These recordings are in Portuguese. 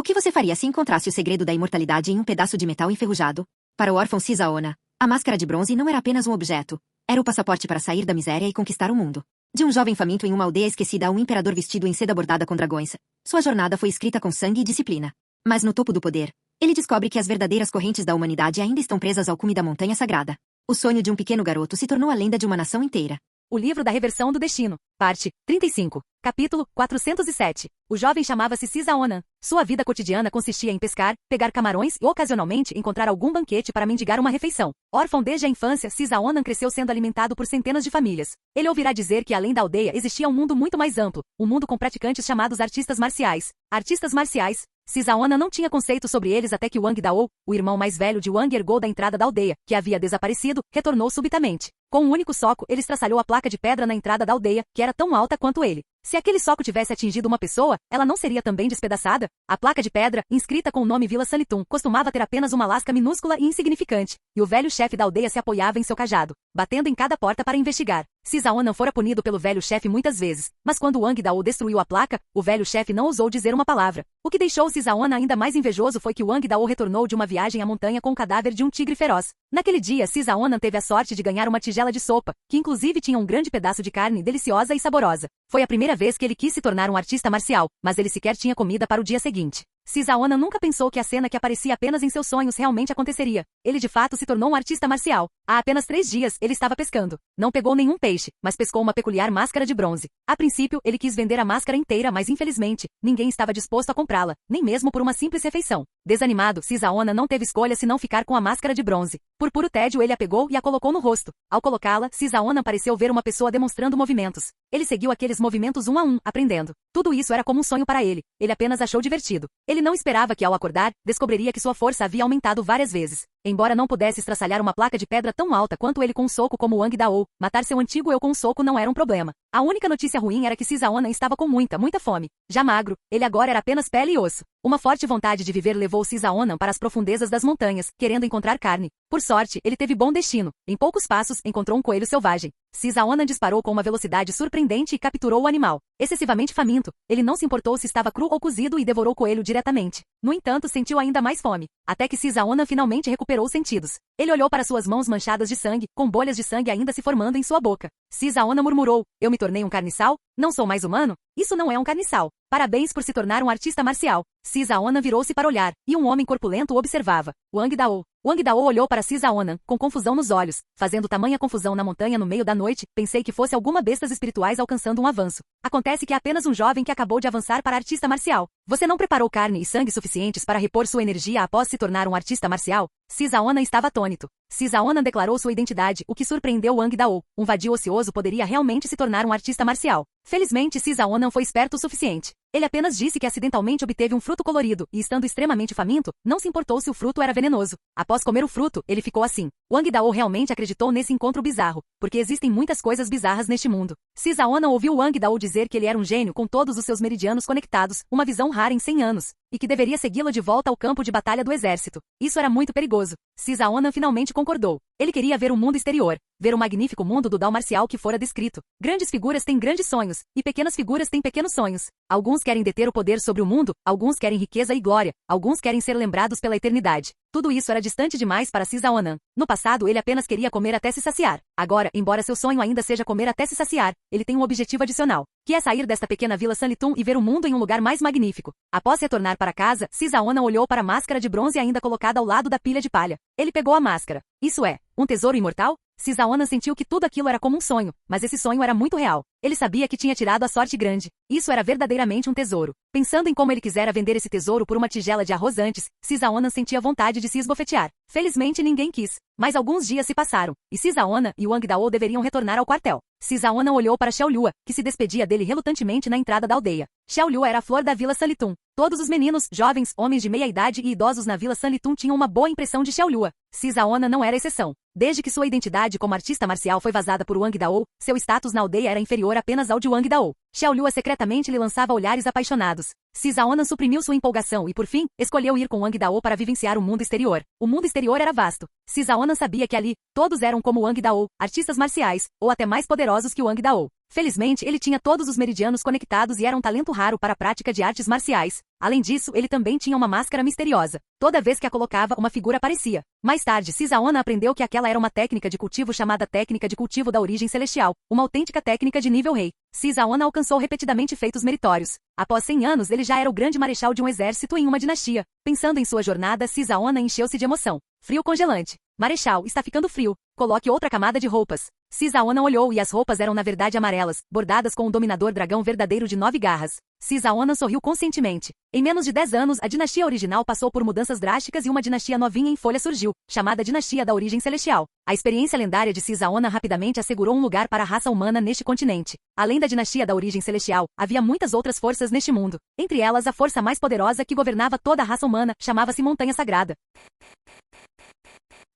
que você faria se encontrasse o segredo da imortalidade em um pedaço de metal enferrujado? Para o órfão Cisaona, a máscara de bronze não era apenas um objeto. Era o passaporte para sair da miséria e conquistar o mundo. De um jovem faminto em uma aldeia esquecida a um imperador vestido em seda bordada com dragões, sua jornada foi escrita com sangue e disciplina. Mas no topo do poder, ele descobre que as verdadeiras correntes da humanidade ainda estão presas ao cume da montanha sagrada. O sonho de um pequeno garoto se tornou a lenda de uma nação inteira. O livro da reversão do destino. Parte 35. Capítulo 407. O jovem chamava-se Cisaona. Sua vida cotidiana consistia em pescar, pegar camarões e ocasionalmente encontrar algum banquete para mendigar uma refeição. Órfão desde a infância, Cisaona cresceu sendo alimentado por centenas de famílias. Ele ouvirá dizer que além da aldeia existia um mundo muito mais amplo, um mundo com praticantes chamados artistas marciais. Artistas marciais. Cisaona não tinha conceito sobre eles até que Wang Dao, o irmão mais velho de Wang, ergou da entrada da aldeia, que havia desaparecido, retornou subitamente. Com um único soco, ele estraçalhou a placa de pedra na entrada da aldeia, que era tão alta quanto ele. Se aquele soco tivesse atingido uma pessoa, ela não seria também despedaçada? A placa de pedra, inscrita com o nome Vila Sanlitum, costumava ter apenas uma lasca minúscula e insignificante, e o velho chefe da aldeia se apoiava em seu cajado, batendo em cada porta para investigar. Cisaona fora punido pelo velho chefe muitas vezes, mas quando Wang Dao destruiu a placa, o velho chefe não ousou dizer uma palavra. O que deixou Cisaona ainda mais invejoso foi que Wang Dao retornou de uma viagem à montanha com o cadáver de um tigre feroz. Naquele dia, Cisaona teve a sorte de ganhar uma tigela de sopa, que inclusive tinha um grande pedaço de carne deliciosa e saborosa. Foi a primeira vez que ele quis se tornar um artista marcial, mas ele sequer tinha comida para o dia seguinte. Cisaona nunca pensou que a cena que aparecia apenas em seus sonhos realmente aconteceria. Ele de fato se tornou um artista marcial. Há apenas 3 dias, ele estava pescando. Não pegou nenhum peixe, mas pescou uma peculiar máscara de bronze. A princípio, ele quis vender a máscara inteira, mas infelizmente, ninguém estava disposto a comprá-la, nem mesmo por uma simples refeição. Desanimado, Cisaona não teve escolha senão ficar com a máscara de bronze. Por puro tédio, ele a pegou e a colocou no rosto. Ao colocá-la, Cisaona pareceu ver uma pessoa demonstrando movimentos. Ele seguiu aqueles movimentos um a um, aprendendo. Tudo isso era como um sonho para ele. Ele apenas achou divertido. Ele não esperava que, ao acordar, descobriria que sua força havia aumentado várias vezes. Embora não pudesse estraçalhar uma placa de pedra tão alta quanto ele com um soco como Wang Dao, matar seu antigo eu com um soco não era um problema. A única notícia ruim era que Cisaona estava com muita fome. Já magro, ele agora era apenas pele e osso. Uma forte vontade de viver levou Cisaona para as profundezas das montanhas, querendo encontrar carne. Por sorte, ele teve bom destino. Em poucos passos, encontrou um coelho selvagem. Cisaona disparou com uma velocidade surpreendente e capturou o animal. Excessivamente faminto, ele não se importou se estava cru ou cozido e devorou o coelho diretamente. No entanto, sentiu ainda mais fome, até que Cisaona finalmente recuperou os sentidos. Ele olhou para suas mãos manchadas de sangue, com bolhas de sangue ainda se formando em sua boca. Cisaona murmurou: "Eu me tornei um carniçal? Não sou mais humano? Isso não é um carniçal. Parabéns por se tornar um artista marcial." Cisaona virou-se para olhar, e um homem corpulento o observava. Wang Dao. Wang Dao olhou para Cisaona, com confusão nos olhos. Fazendo tamanha confusão na montanha no meio da noite, pensei que fosse alguma bestas espirituais alcançando um avanço. Acontece que é apenas um jovem que acabou de avançar para artista marcial. Você não preparou carne e sangue suficientes para repor sua energia após se tornar um artista marcial? Cisaona estava atônito. Cisaona declarou sua identidade, o que surpreendeu Wang Dao. Um vadio ocioso poderia realmente se tornar um artista marcial. Felizmente, Cisaona foi esperto o suficiente. Ele apenas disse que acidentalmente obteve um fruto colorido, e estando extremamente faminto, não se importou se o fruto era venenoso. Após comer o fruto, ele ficou assim. Wang Dao realmente acreditou nesse encontro bizarro, porque existem muitas coisas bizarras neste mundo. Cisaona ouviu Wang Dao dizer que ele era um gênio com todos os seus meridianos conectados, uma visão rara em 100 anos, e que deveria segui-lo de volta ao campo de batalha do exército. Isso era muito perigoso. Cisaona finalmente concordou. Ele queria ver o mundo exterior, ver o magnífico mundo do Dao marcial que fora descrito. Grandes figuras têm grandes sonhos, e pequenas figuras têm pequenos sonhos. Alguns querem deter o poder sobre o mundo, alguns querem riqueza e glória, alguns querem ser lembrados pela eternidade. Tudo isso era distante demais para Cisaona. No passado, ele apenas queria comer até se saciar. Agora, embora seu sonho ainda seja comer até se saciar, ele tem um objetivo adicional, que é sair desta pequena vila Sanlitum e ver o mundo em um lugar mais magnífico. Após retornar para casa, Cisaona olhou para a máscara de bronze ainda colocada ao lado da pilha de palha. Ele pegou a máscara. Isso é, um tesouro imortal? Cisaona sentiu que tudo aquilo era como um sonho, mas esse sonho era muito real. Ele sabia que tinha tirado a sorte grande. Isso era verdadeiramente um tesouro. Pensando em como ele quisera vender esse tesouro por uma tigela de arroz antes, Cisaona sentia vontade de se esbofetear. Felizmente ninguém quis. Mas alguns dias se passaram, e Cisaona e Wang Dao deveriam retornar ao quartel. Cisaona olhou para Xiaolua, que se despedia dele relutantemente na entrada da aldeia. Xiaolua era a flor da Vila Sanlitum. Todos os meninos, jovens, homens de meia idade e idosos na Vila Sanlitum tinham uma boa impressão de Xiaolua. Cisaona não era exceção. Desde que sua identidade como artista marcial foi vazada por Wang Dao, seu status na aldeia era inferior apenas ao de Wang Dao. Xiaolua secretamente lhe lançava olhares apaixonados. Cisaonan suprimiu sua empolgação e, por fim, escolheu ir com Wang Dao para vivenciar o mundo exterior. O mundo exterior era vasto. Cisaonan sabia que ali, todos eram como Wang Dao, artistas marciais, ou até mais poderosos que Wang Dao. Felizmente, ele tinha todos os meridianos conectados e era um talento raro para a prática de artes marciais. Além disso, ele também tinha uma máscara misteriosa. Toda vez que a colocava, uma figura aparecia. Mais tarde, Cisaonan aprendeu que aquela era uma técnica de cultivo chamada técnica de cultivo da origem celestial, uma autêntica técnica de nível rei. Cisaonan alcançou repetidamente feitos meritórios. Após 100 anos, ele já era o grande marechal de um exército em uma dinastia. Pensando em sua jornada, Cisaonan encheu-se de emoção. Frio congelante. Marechal, está ficando frio. Coloque outra camada de roupas. Cisaonan olhou e as roupas eram na verdade amarelas, bordadas com o dominador dragão verdadeiro de 9 garras. Cisaonan sorriu conscientemente. Em menos de 10 anos, a dinastia original passou por mudanças drásticas e uma dinastia novinha em folha surgiu, chamada Dinastia da Origem Celestial. A experiência lendária de Cisaonan rapidamente assegurou um lugar para a raça humana neste continente. Além da Dinastia da Origem Celestial, havia muitas outras forças neste mundo. Entre elas, a força mais poderosa que governava toda a raça humana, chamava-se Montanha Sagrada.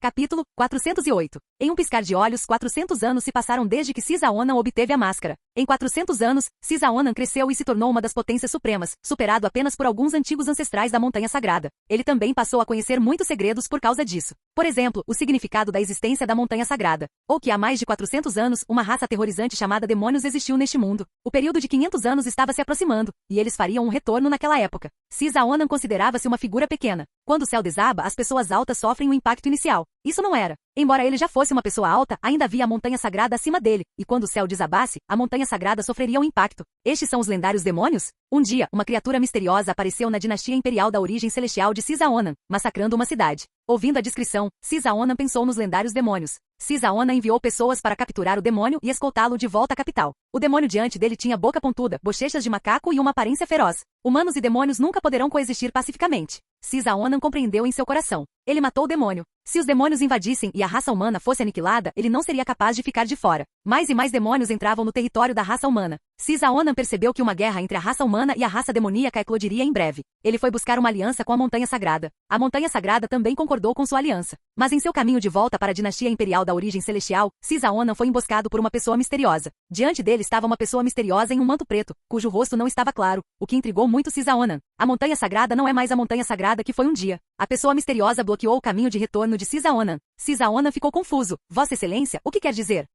Capítulo 408. Em um piscar de olhos, 400 anos se passaram desde que Cisaonan obteve a máscara. Em 400 anos, Cisaonan cresceu e se tornou uma das potências supremas, superado apenas por alguns antigos ancestrais da Montanha Sagrada. Ele também passou a conhecer muitos segredos por causa disso. Por exemplo, o significado da existência da Montanha Sagrada. Ou que há mais de 400 anos, uma raça aterrorizante chamada demônios existiu neste mundo. O período de 500 anos estava se aproximando, e eles fariam um retorno naquela época. Cisaonan considerava-se uma figura pequena. Quando o céu desaba, as pessoas altas sofrem o impacto inicial. Isso não era. Embora ele já fosse uma pessoa alta, ainda havia a Montanha Sagrada acima dele, e quando o céu desabasse, a Montanha Sagrada sofreria um impacto. Estes são os lendários demônios? Um dia, uma criatura misteriosa apareceu na dinastia imperial da origem celestial de Cisaonan, massacrando uma cidade. Ouvindo a descrição, Cisaonan pensou nos lendários demônios. Cisaonan enviou pessoas para capturar o demônio e escoltá-lo de volta à capital. O demônio diante dele tinha boca pontuda, bochechas de macaco e uma aparência feroz. Humanos e demônios nunca poderão coexistir pacificamente. Cisaonan compreendeu em seu coração. Ele matou o demônio. Se os demônios invadissem e a raça humana fosse aniquilada, ele não seria capaz de ficar de fora. Mais e mais demônios entravam no território da raça humana. Cisaonan percebeu que uma guerra entre a raça humana e a raça demoníaca eclodiria em breve. Ele foi buscar uma aliança com a Montanha Sagrada. A Montanha Sagrada também concordou com sua aliança. Mas em seu caminho de volta para a dinastia imperial da origem celestial, Cisaonan foi emboscado por uma pessoa misteriosa. Diante dele estava uma pessoa misteriosa em um manto preto, cujo rosto não estava claro, o que intrigou muito Cisaonan. A Montanha Sagrada não é mais a Montanha Sagrada que foi um dia. A pessoa misteriosa bloqueou o caminho de retorno de Cisaonan. Cisaonan ficou confuso. Vossa Excelência, o que quer dizer?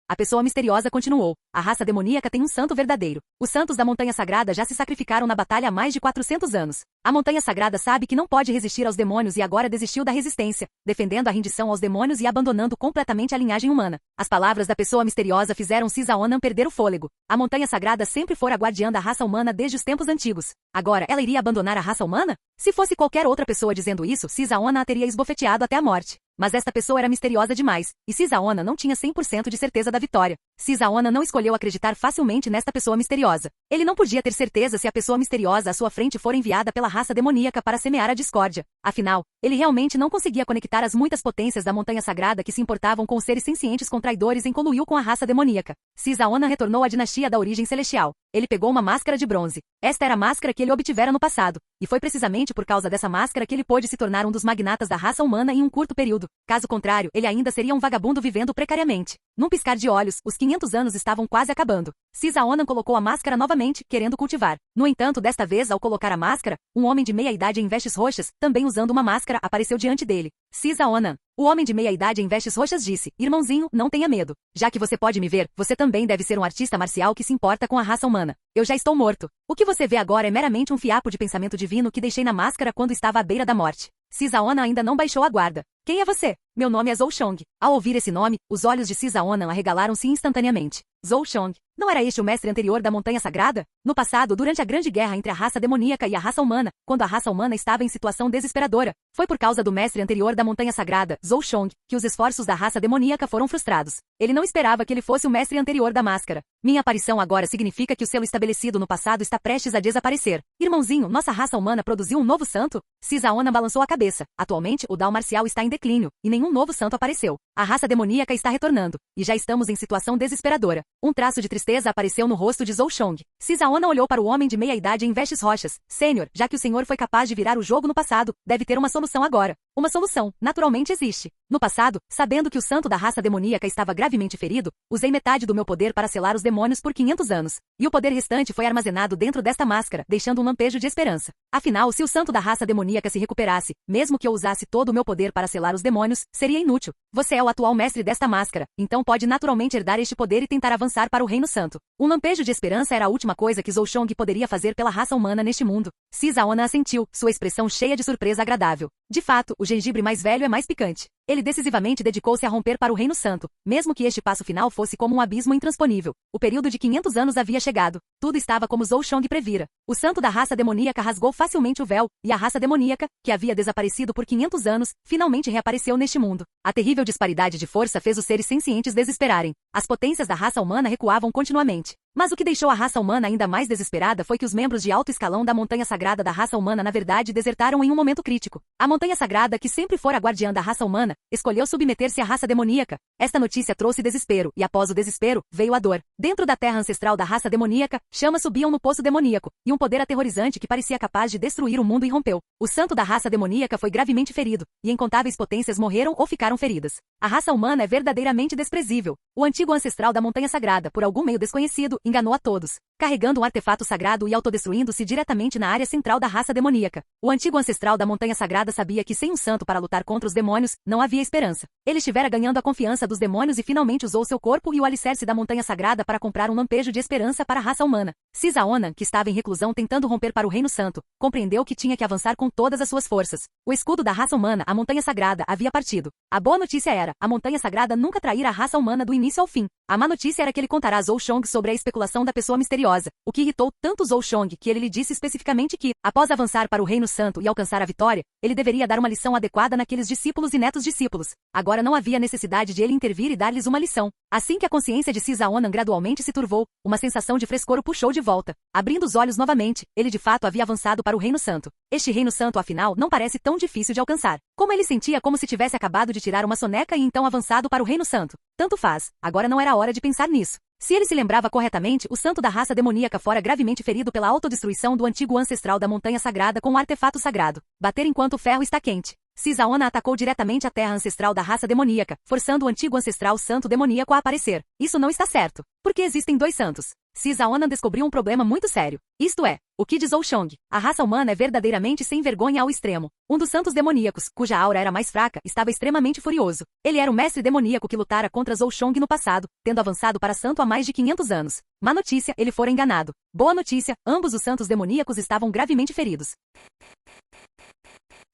A pessoa misteriosa continuou. A raça demoníaca tem um santo verdadeiro. Os santos da Montanha Sagrada já se sacrificaram na batalha há mais de 400 anos. A Montanha Sagrada sabe que não pode resistir aos demônios e agora desistiu da resistência, defendendo a rendição aos demônios e abandonando completamente a linhagem humana. As palavras da pessoa misteriosa fizeram Cisaonan perder o fôlego. A Montanha Sagrada sempre fora a guardiã da raça humana desde os tempos antigos. Agora, ela iria abandonar a raça humana? Se fosse qualquer outra pessoa dizendo isso, Cisaonan a teria esbofeteado até a morte. Mas esta pessoa era misteriosa demais, e Cisaonan não tinha 100% de certeza da vitória. Cisaonan não escolheu acreditar facilmente nesta pessoa misteriosa. Ele não podia ter certeza se a pessoa misteriosa à sua frente for enviada pela raça demoníaca para semear a discórdia. Afinal, ele realmente não conseguia conectar as muitas potências da Montanha Sagrada que se importavam com os seres sencientes com traidores em conluio com a raça demoníaca. Cisaonan retornou à dinastia da origem celestial. Ele pegou uma máscara de bronze. Esta era a máscara que ele obtivera no passado, e foi precisamente por causa dessa máscara que ele pôde se tornar um dos magnatas da raça humana em um curto período. Caso contrário, ele ainda seria um vagabundo vivendo precariamente. Num piscar de olhos, os 500 anos estavam quase acabando. Cisaonan colocou a máscara novamente, querendo cultivar. No entanto, desta vez, ao colocar a máscara, um homem de meia-idade em vestes roxas, também usando uma máscara, apareceu diante dele. Cisaonan. O homem de meia-idade em vestes roxas disse, irmãozinho, não tenha medo. Já que você pode me ver, você também deve ser um artista marcial que se importa com a raça humana. Eu já estou morto. O que você vê agora é meramente um fiapo de pensamento divino que deixei na máscara quando estava à beira da morte. Cisaonan ainda não baixou a guarda. Quem é você? Meu nome é Zhou Xiong. Ao ouvir esse nome, os olhos de Cisaonan arregalaram-se instantaneamente. Zhou Xiong. Não era este o mestre anterior da Montanha Sagrada? No passado, durante a grande guerra entre a raça demoníaca e a raça humana, quando a raça humana estava em situação desesperadora, foi por causa do mestre anterior da Montanha Sagrada, Zhou Xiong, que os esforços da raça demoníaca foram frustrados. Ele não esperava que ele fosse o mestre anterior da máscara. Minha aparição agora significa que o selo estabelecido no passado está prestes a desaparecer. Irmãozinho, nossa raça humana produziu um novo santo? Cisaonan balançou a cabeça. Atualmente, o Dao marcial está em declínio, e nenhum novo santo apareceu. A raça demoníaca está retornando, e já estamos em situação desesperadora. Um traço de tristeza apareceu no rosto de Zhou Shong. Sisaona olhou para o homem de meia-idade em vestes roxas. Senhor, já que o senhor foi capaz de virar o jogo no passado, deve ter uma solução agora. Uma solução, naturalmente existe. No passado, sabendo que o santo da raça demoníaca estava gravemente ferido, usei metade do meu poder para selar os demônios por 500 anos. E o poder restante foi armazenado dentro desta máscara, deixando um lampejo de esperança. Afinal, se o santo da raça demoníaca se recuperasse, mesmo que eu usasse todo o meu poder para selar os demônios, seria inútil. Você é o atual mestre desta máscara, então pode naturalmente herdar este poder e tentar avançar para o Reino Santo. Um lampejo de esperança era a última coisa que Zhou Shong poderia fazer pela raça humana neste mundo. Sisaona assentiu, sua expressão cheia de surpresa agradável. De fato, o gengibre mais velho é mais picante. Ele decisivamente dedicou-se a romper para o Reino Santo, mesmo que este passo final fosse como um abismo intransponível. O período de 500 anos havia chegado. Tudo estava como Zhou Shong previra. O santo da raça demoníaca rasgou facilmente o véu, e a raça demoníaca, que havia desaparecido por 500 anos, finalmente reapareceu neste mundo. A terrível disparidade de força fez os seres sencientes desesperarem. As potências da raça humana recuavam continuamente. Mas o que deixou a raça humana ainda mais desesperada foi que os membros de alto escalão da montanha sagrada da raça humana na verdade desertaram em um momento crítico. A montanha sagrada, que sempre fora a guardiã da raça humana, escolheu submeter-se à raça demoníaca. Esta notícia trouxe desespero, e após o desespero, veio a dor. Dentro da terra ancestral da raça demoníaca, chamas subiam no poço demoníaco, e um poder aterrorizante que parecia capaz de destruir o mundo irrompeu. O santo da raça demoníaca foi gravemente ferido, e incontáveis potências morreram ou ficaram feridas. A raça humana é verdadeiramente desprezível. O antigo ancestral da montanha sagrada, por algum meio desconhecido, enganou a todos, carregando um artefato sagrado e autodestruindo-se diretamente na área central da raça demoníaca. O antigo ancestral da montanha sagrada sabia que sem um santo para lutar contra os demônios, não havia esperança. Ele estivera ganhando a confiança dos demônios e finalmente usou seu corpo e o alicerce da montanha sagrada para comprar um lampejo de esperança para a raça humana. Sisaona, que estava em reclusão tentando romper para o Reino Santo, compreendeu que tinha que avançar com todas as suas forças. O escudo da raça humana, a montanha sagrada, havia partido. A boa notícia era, a montanha sagrada nunca traíra a raça humana do início ao fim. A má notícia era que ele contará a Zhou Shong sobre a especulação da pessoa misteriosa, o que irritou tanto Zhou Shong que ele lhe disse especificamente que, após avançar para o Reino Santo e alcançar a vitória, ele deveria dar uma lição adequada naqueles discípulos e netos discípulos. Agora não havia necessidade de ele intervir e dar-lhes uma lição. Assim que a consciência de Sisaonan gradualmente se turvou, uma sensação de frescor o puxou de volta. Abrindo os olhos novamente, ele de fato havia avançado para o Reino Santo. Este Reino Santo, afinal, não parece tão difícil de alcançar. Como ele sentia como se tivesse acabado de tirar uma soneca e então avançado para o Reino Santo. Tanto faz, agora não era a hora de pensar nisso. Se ele se lembrava corretamente, o santo da raça demoníaca fora gravemente ferido pela autodestruição do antigo ancestral da montanha sagrada com um artefato sagrado. Bater enquanto o ferro está quente. Sisaona atacou diretamente a terra ancestral da raça demoníaca, forçando o antigo ancestral santo demoníaco a aparecer. Isso não está certo. Porque existem dois santos. Sisaona descobriu um problema muito sério. Isto é, o que diz Zhou Shong? A raça humana é verdadeiramente sem vergonha ao extremo. Um dos santos demoníacos, cuja aura era mais fraca, estava extremamente furioso. Ele era o mestre demoníaco que lutara contra Zhou Shong no passado, tendo avançado para santo há mais de 500 anos. Má notícia, ele fora enganado. Boa notícia, ambos os santos demoníacos estavam gravemente feridos.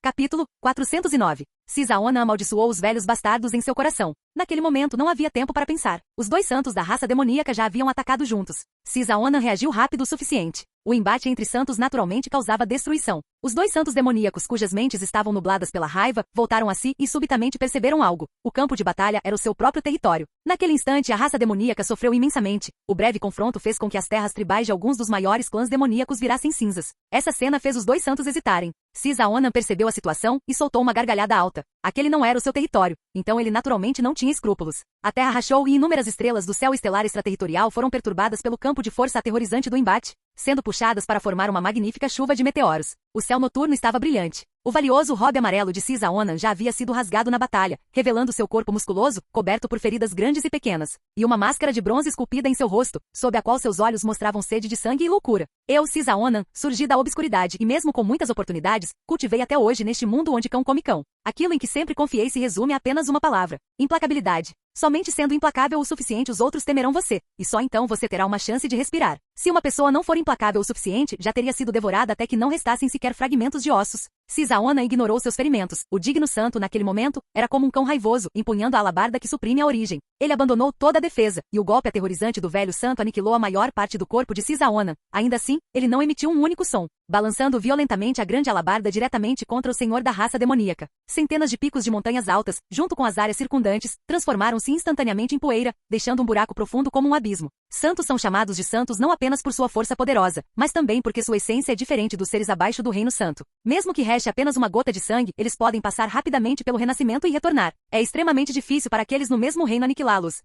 Capítulo 409. Sisaona amaldiçoou os velhos bastardos em seu coração. Naquele momento não havia tempo para pensar. Os dois santos da raça demoníaca já haviam atacado juntos. Sisaona reagiu rápido o suficiente. O embate entre santos naturalmente causava destruição. Os dois santos demoníacos cujas mentes estavam nubladas pela raiva, voltaram a si e subitamente perceberam algo. O campo de batalha era o seu próprio território. Naquele instante a raça demoníaca sofreu imensamente. O breve confronto fez com que as terras tribais de alguns dos maiores clãs demoníacos virassem cinzas. Essa cena fez os dois santos hesitarem. Sisaona percebeu a situação e soltou uma gargalhada alta. Aquele não era o seu território, então ele naturalmente não tinha escrúpulos. A terra rachou e inúmeras estrelas do céu estelar extraterritorial foram perturbadas pelo campo de força aterrorizante do embate, sendo puxadas para formar uma magnífica chuva de meteoros. O céu noturno estava brilhante. O valioso robe amarelo de Sisaonan já havia sido rasgado na batalha, revelando seu corpo musculoso, coberto por feridas grandes e pequenas, e uma máscara de bronze esculpida em seu rosto, sob a qual seus olhos mostravam sede de sangue e loucura. Eu, Sisaonan, surgi da obscuridade e mesmo com muitas oportunidades, cultivei até hoje neste mundo onde cão come cão. Aquilo em que sempre confiei se resume a apenas uma palavra: implacabilidade. Somente sendo implacável o suficiente os outros temerão você, e só então você terá uma chance de respirar. Se uma pessoa não for implacável o suficiente, já teria sido devorada até que não restassem sequer fragmentos de ossos. Sisaona ignorou seus ferimentos. O digno santo, naquele momento, era como um cão raivoso, empunhando a alabarda que suprime a origem. Ele abandonou toda a defesa, e o golpe aterrorizante do velho santo aniquilou a maior parte do corpo de Sisaona. Ainda assim, ele não emitiu um único som, balançando violentamente a grande alabarda diretamente contra o senhor da raça demoníaca. Centenas de picos de montanhas altas, junto com as áreas circundantes, transformaram-se instantaneamente em poeira, deixando um buraco profundo como um abismo. Santos são chamados de santos não apenas por sua força poderosa, mas também porque sua essência é diferente dos seres abaixo do reino santo. Mesmo que reste apenas uma gota de sangue, eles podem passar rapidamente pelo renascimento e retornar. É extremamente difícil para aqueles no mesmo reino aniquilá-los.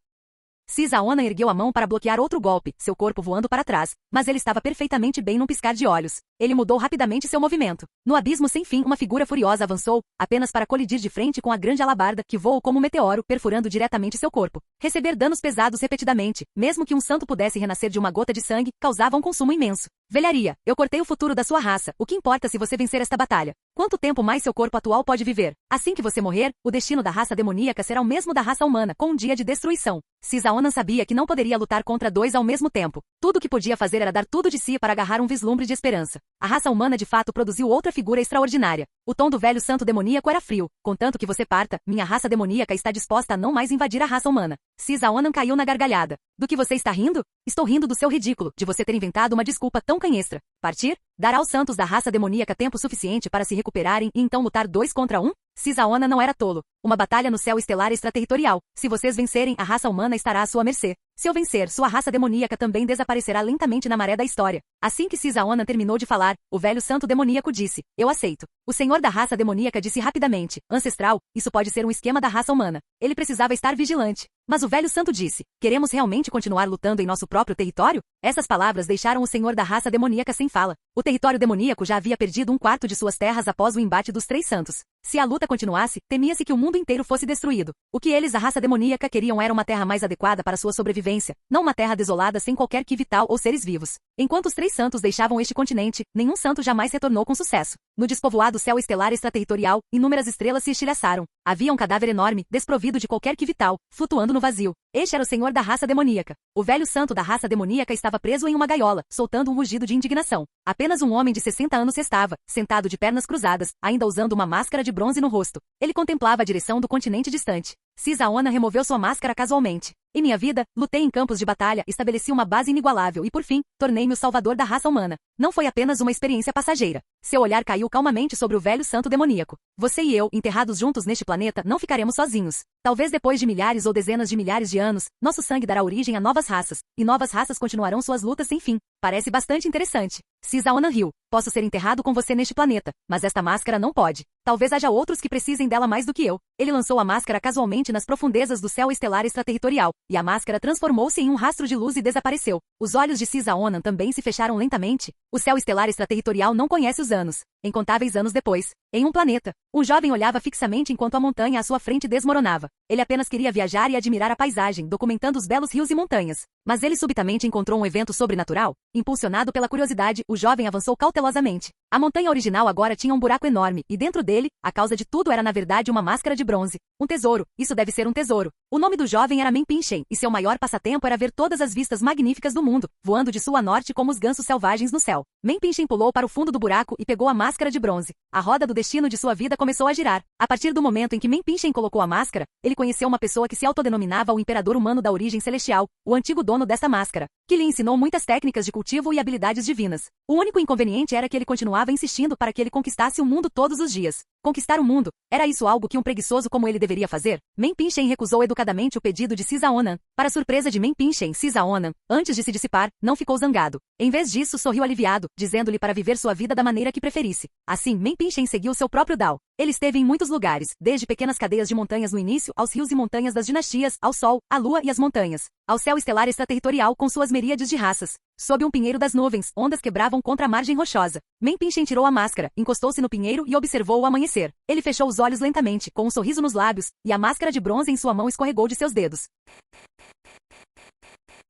Cisaona ergueu a mão para bloquear outro golpe, seu corpo voando para trás, mas ele estava perfeitamente bem num piscar de olhos. Ele mudou rapidamente seu movimento. No abismo sem fim, uma figura furiosa avançou, apenas para colidir de frente com a grande alabarda que voou como um meteoro, perfurando diretamente seu corpo. Receber danos pesados repetidamente, mesmo que um santo pudesse renascer de uma gota de sangue, causava um consumo imenso. Velharia, eu cortei o futuro da sua raça, o que importa se você vencer esta batalha? Quanto tempo mais seu corpo atual pode viver? Assim que você morrer, o destino da raça demoníaca será o mesmo da raça humana, com um dia de destruição. Cisaonan sabia que não poderia lutar contra dois ao mesmo tempo. Tudo o que podia fazer era dar tudo de si para agarrar um vislumbre de esperança. A raça humana de fato produziu outra figura extraordinária. O tom do velho santo demoníaco era frio. Contanto que você parta, minha raça demoníaca está disposta a não mais invadir a raça humana. Cisaonan caiu na gargalhada. Do que você está rindo? Estou rindo do seu ridículo, de você ter inventado uma desculpa tão canhestra. Partir? Dar aos santos da raça demoníaca tempo suficiente para se recuperarem e então lutar 2 contra 1? Cisaona não era tolo. Uma batalha no céu estelar extraterritorial. Se vocês vencerem, a raça humana estará à sua mercê. Se eu vencer, sua raça demoníaca também desaparecerá lentamente na maré da história. Assim que Cisaona terminou de falar, o velho santo demoníaco disse, eu aceito. O senhor da raça demoníaca disse rapidamente, ancestral, isso pode ser um esquema da raça humana. Ele precisava estar vigilante. Mas o velho santo disse, queremos realmente continuar lutando em nosso próprio território? Essas palavras deixaram o senhor da raça demoníaca sem fala. O território demoníaco já havia perdido 1/4 de suas terras após o embate dos 3 santos. Se a luta continuasse, temia-se que o mundo inteiro fosse destruído. O que eles, a raça demoníaca, queriam era uma terra mais adequada para sua sobrevivência, não uma terra desolada sem qualquer que vital ou seres vivos. Enquanto os 3 santos deixavam este continente, nenhum santo jamais retornou com sucesso. No despovoado céu estelar extraterritorial, inúmeras estrelas se estilhaçaram. Havia um cadáver enorme, desprovido de qualquer que vital, flutuando no vazio. Este era o senhor da raça demoníaca. O velho santo da raça demoníaca estava preso em uma gaiola, soltando um rugido de indignação. Apenas um homem de 60 anos restava, sentado de pernas cruzadas, ainda usando uma máscara de bronze no rosto. Ele contemplava a direção do continente distante. Cisaona removeu sua máscara casualmente. Em minha vida, lutei em campos de batalha, estabeleci uma base inigualável e, por fim, tornei-me o salvador da raça humana. Não foi apenas uma experiência passageira. Seu olhar caiu calmamente sobre o velho santo demoníaco. Você e eu, enterrados juntos neste planeta, não ficaremos sozinhos. Talvez depois de milhares ou dezenas de milhares de anos, nosso sangue dará origem a novas raças, e novas raças continuarão suas lutas sem fim. Parece bastante interessante. Cisaona riu. Posso ser enterrado com você neste planeta, mas esta máscara não pode. Talvez haja outros que precisem dela mais do que eu. Ele lançou a máscara casualmente nas profundezas do céu estelar extraterritorial, e a máscara transformou-se em um rastro de luz e desapareceu. Os olhos de Cisaona também se fecharam lentamente. O céu estelar extraterritorial não conhece os anos. Incontáveis anos depois, em um planeta, um jovem olhava fixamente enquanto a montanha à sua frente desmoronava. Ele apenas queria viajar e admirar a paisagem, documentando os belos rios e montanhas. Mas ele subitamente encontrou um evento sobrenatural. Impulsionado pela curiosidade, o jovem avançou cautelosamente. A montanha original agora tinha um buraco enorme, e dentro dele, a causa de tudo era na verdade uma máscara de bronze. Um tesouro, isso deve ser um tesouro. O nome do jovem era Menpinshen, e seu maior passatempo era ver todas as vistas magníficas do mundo, voando de sul a norte como os gansos selvagens no céu. Menpinshen pulou para o fundo do buraco e pegou a máscara de bronze. A roda do destino de sua vida começou a girar. A partir do momento em que Menpinshen colocou a máscara, ele conheceu uma pessoa que se autodenominava o imperador humano da origem celestial, o antigo dono desta máscara, que lhe ensinou muitas técnicas de cultivo e habilidades divinas. O único inconveniente era que ele continuava insistindo para que ele conquistasse o mundo todos os dias. Conquistar o mundo, era isso algo que um preguiçoso como ele deveria fazer? Menpinshen recusou educadamente o pedido de Cisaonan. Para surpresa de Menpinshen, Cisaonan, antes de se dissipar, não ficou zangado. Em vez disso, sorriu aliviado, dizendo-lhe para viver sua vida da maneira que preferisse. Assim, Menpinshen seguiu seu próprio Dao. Ele esteve em muitos lugares, desde pequenas cadeias de montanhas no início, aos rios e montanhas das dinastias, ao sol, à lua e às montanhas, ao céu estelar extraterritorial com suas miríades de raças. Sob um pinheiro das nuvens, ondas quebravam contra a margem rochosa. Menpinshen tirou a máscara, encostou-se no pinheiro e observou o amanhecer. Ele fechou os olhos lentamente, com um sorriso nos lábios, e a máscara de bronze em sua mão escorregou de seus dedos.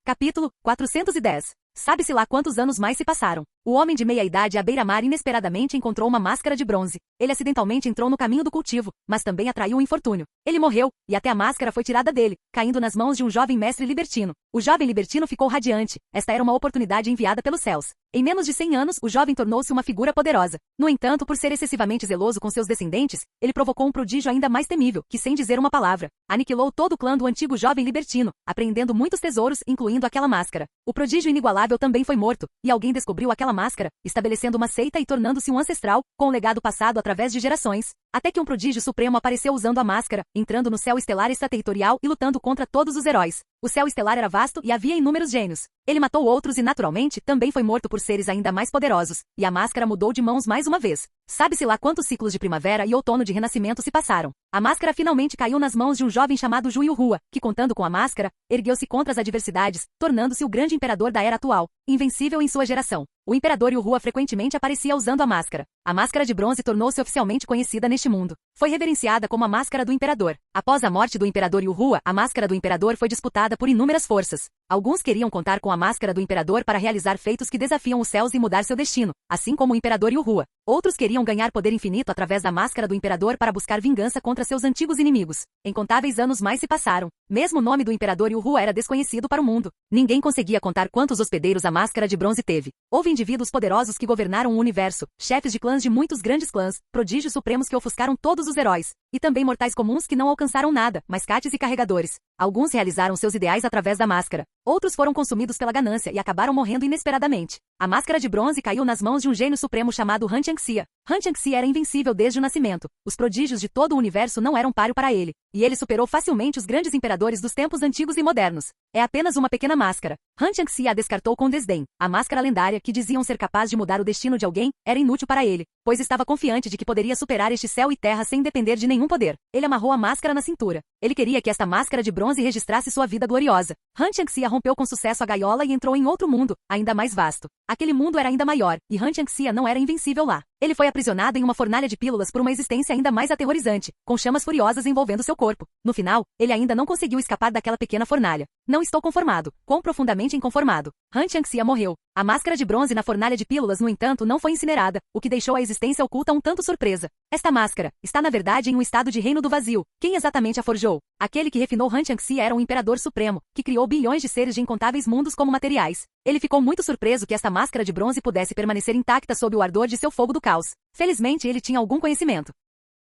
Capítulo 410. Sabe-se lá quantos anos mais se passaram. O homem de meia-idade à beira-mar inesperadamente encontrou uma máscara de bronze. Ele acidentalmente entrou no caminho do cultivo, mas também atraiu um infortúnio. Ele morreu, e até a máscara foi tirada dele, caindo nas mãos de um jovem mestre libertino. O jovem libertino ficou radiante. Esta era uma oportunidade enviada pelos céus. Em menos de 100 anos, o jovem tornou-se uma figura poderosa. No entanto, por ser excessivamente zeloso com seus descendentes, ele provocou um prodígio ainda mais temível, que sem dizer uma palavra, aniquilou todo o clã do antigo jovem libertino, apreendendo muitos tesouros, incluindo aquela máscara. O prodígio inigualável também foi morto, e alguém descobriu aquela máscara, estabelecendo uma seita e tornando-se um ancestral, com um legado passado através de gerações, até que um prodígio supremo apareceu usando a máscara, entrando no céu estelar extraterritorial e lutando contra todos os heróis. O céu estelar era vasto e havia inúmeros gênios. Ele matou outros e, naturalmente, também foi morto por seres ainda mais poderosos, e a máscara mudou de mãos mais uma vez. Sabe-se lá quantos ciclos de primavera e outono de renascimento se passaram. A máscara finalmente caiu nas mãos de um jovem chamado Ju Yuhua, que, contando com a máscara, ergueu-se contra as adversidades, tornando-se o grande imperador da era atual, invencível em sua geração. O imperador Yuhua frequentemente aparecia usando a máscara. A máscara de bronze tornou-se oficialmente conhecida neste mundo. Foi reverenciada como a máscara do imperador. Após a morte do imperador Yuhua, a máscara do imperador foi disputada por inúmeras forças. Alguns queriam contar com a máscara do imperador para realizar feitos que desafiam os céus e mudar seu destino, assim como o imperador Yuhua. Outros queriam ganhar poder infinito através da máscara do imperador para buscar vingança contra seus antigos inimigos. Incontáveis anos mais se passaram. Mesmo o nome do imperador Yuhua era desconhecido para o mundo. Ninguém conseguia contar quantos hospedeiros a máscara de bronze teve. Houve indivíduos poderosos que governaram o universo, chefes de clãs de muitos grandes clãs, prodígios supremos que ofuscaram todos os heróis, e também mortais comuns que não alcançaram nada, mas cates e carregadores. Alguns realizaram seus ideais através da máscara. Outros foram consumidos pela ganância e acabaram morrendo inesperadamente. A máscara de bronze caiu nas mãos de um gênio supremo chamado Han Qiangxia. Han Qiangxia era invencível desde o nascimento. Os prodígios de todo o universo não eram páreo para ele, e ele superou facilmente os grandes imperadores dos tempos antigos e modernos. É apenas uma pequena máscara. Han Qiangxia a descartou com desdém. A máscara lendária, que diziam ser capaz de mudar o destino de alguém, era inútil para ele, pois estava confiante de que poderia superar este céu e terra sem depender de nenhum poder. Ele amarrou a máscara na cintura. Ele queria que esta máscara de bronze registrasse sua vida gloriosa. Han Qiangxia rompeu com sucesso a gaiola e entrou em outro mundo, ainda mais vasto. Aquele mundo era ainda maior, e Han Qiangxia não era invencível lá. Ele foi aprisionado em uma fornalha de pílulas por uma existência ainda mais aterrorizante, com chamas furiosas envolvendo seu corpo. No final, ele ainda não conseguiu escapar daquela pequena fornalha. Não estou conformado. Quão profundamente inconformado. Han Qiangxia morreu. A máscara de bronze na fornalha de pílulas, no entanto, não foi incinerada, o que deixou a existência oculta um tanto surpresa. Esta máscara está na verdade em um estado de reino do vazio. Quem exatamente a forjou? Aquele que refinou Han Qiangxia era um imperador supremo, que criou bilhões de seres de incontáveis mundos como materiais. Ele ficou muito surpreso que esta máscara de bronze pudesse permanecer intacta sob o ardor de seu fogo do caos. Felizmente ele tinha algum conhecimento.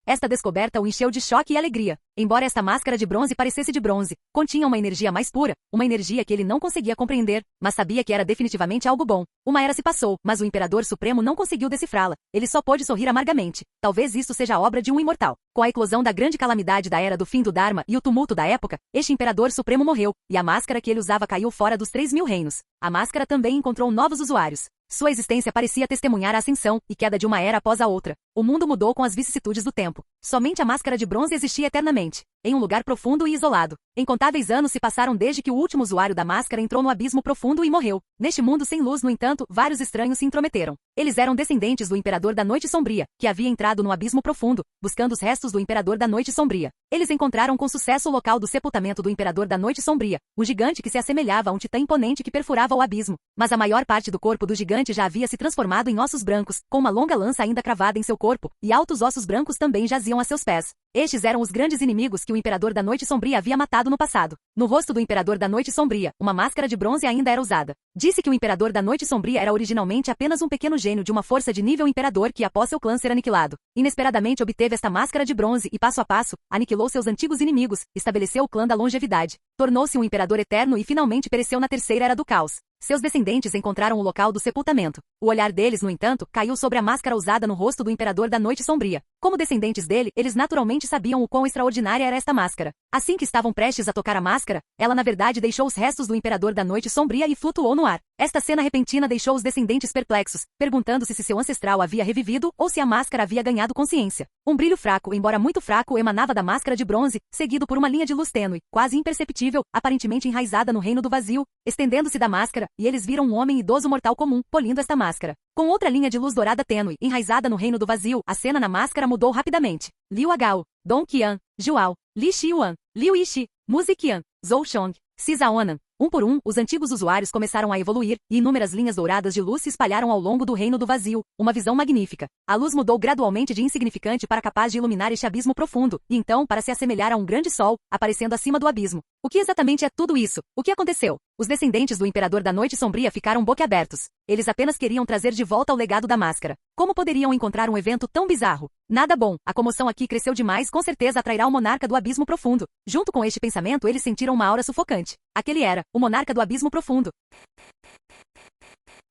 Esta descoberta o encheu de choque e alegria. Embora esta máscara de bronze parecesse de bronze, continha uma energia mais pura, uma energia que ele não conseguia compreender, mas sabia que era definitivamente algo bom. Uma era se passou, mas o Imperador Supremo não conseguiu decifrá-la. Ele só pôde sorrir amargamente. Talvez isto seja a obra de um imortal. Com a eclosão da grande calamidade da Era do Fim do Dharma e o tumulto da época, este Imperador Supremo morreu, e a máscara que ele usava caiu fora dos 3.000 reinos. A máscara também encontrou novos usuários. Sua existência parecia testemunhar a ascensão e queda de uma era após a outra. O mundo mudou com as vicissitudes do tempo. Somente a máscara de bronze existia eternamente, em um lugar profundo e isolado. Incontáveis anos se passaram desde que o último usuário da máscara entrou no abismo profundo e morreu. Neste mundo sem luz, no entanto, vários estranhos se intrometeram. Eles eram descendentes do Imperador da Noite Sombria, que havia entrado no abismo profundo, buscando os restos do Imperador da Noite Sombria. Eles encontraram com sucesso o local do sepultamento do Imperador da Noite Sombria, um gigante que se assemelhava a um titã imponente que perfurava o abismo. Mas a maior parte do corpo do gigante já havia se transformado em ossos brancos, com uma longa lança ainda cravada em seu corpo, e altos ossos brancos também jaziam a seus pés. Estes eram os grandes inimigos que o Imperador da Noite Sombria havia matado no passado. No rosto do Imperador da Noite Sombria, uma máscara de bronze ainda era usada. Disse que o Imperador da Noite Sombria era originalmente apenas um pequeno gênio de uma força de nível imperador que, após seu clã ser aniquilado, inesperadamente obteve esta máscara de bronze e, passo a passo, aniquilou seus antigos inimigos, estabeleceu o clã da longevidade, tornou-se um imperador eterno e finalmente pereceu na Terceira Era do Caos. Seus descendentes encontraram o local do sepultamento. O olhar deles, no entanto, caiu sobre a máscara usada no rosto do Imperador da Noite Sombria. Como descendentes dele, eles naturalmente sabiam o quão extraordinária era esta máscara. Assim que estavam prestes a tocar a máscara, ela na verdade deixou os restos do Imperador da Noite Sombria e flutuou no ar. Esta cena repentina deixou os descendentes perplexos, perguntando-se se seu ancestral havia revivido ou se a máscara havia ganhado consciência. Um brilho fraco, embora muito fraco, emanava da máscara de bronze, seguido por uma linha de luz tênue, quase imperceptível, aparentemente enraizada no reino do vazio, estendendo-se da máscara, e eles viram um homem idoso mortal comum, polindo esta máscara. Com outra linha de luz dourada tênue, enraizada no reino do vazio, a cena na máscara mudou rapidamente. Liu Agao, Dong Qian, Zhuao, Li Xiuan, Liu Yishi, Mu Ziqian, Zhou Shong, Sisa Onan. Um por um, os antigos usuários começaram a evoluir, e inúmeras linhas douradas de luz se espalharam ao longo do reino do vazio, uma visão magnífica. A luz mudou gradualmente de insignificante para capaz de iluminar este abismo profundo, e então para se assemelhar a um grande sol, aparecendo acima do abismo. O que exatamente é tudo isso? O que aconteceu? Os descendentes do Imperador da Noite Sombria ficaram boquiabertos. Eles apenas queriam trazer de volta o legado da máscara. Como poderiam encontrar um evento tão bizarro? Nada bom, a comoção aqui cresceu demais, com certeza atrairá o monarca do abismo profundo. Junto com este pensamento, eles sentiram uma aura sufocante. Aquele era o monarca do abismo profundo.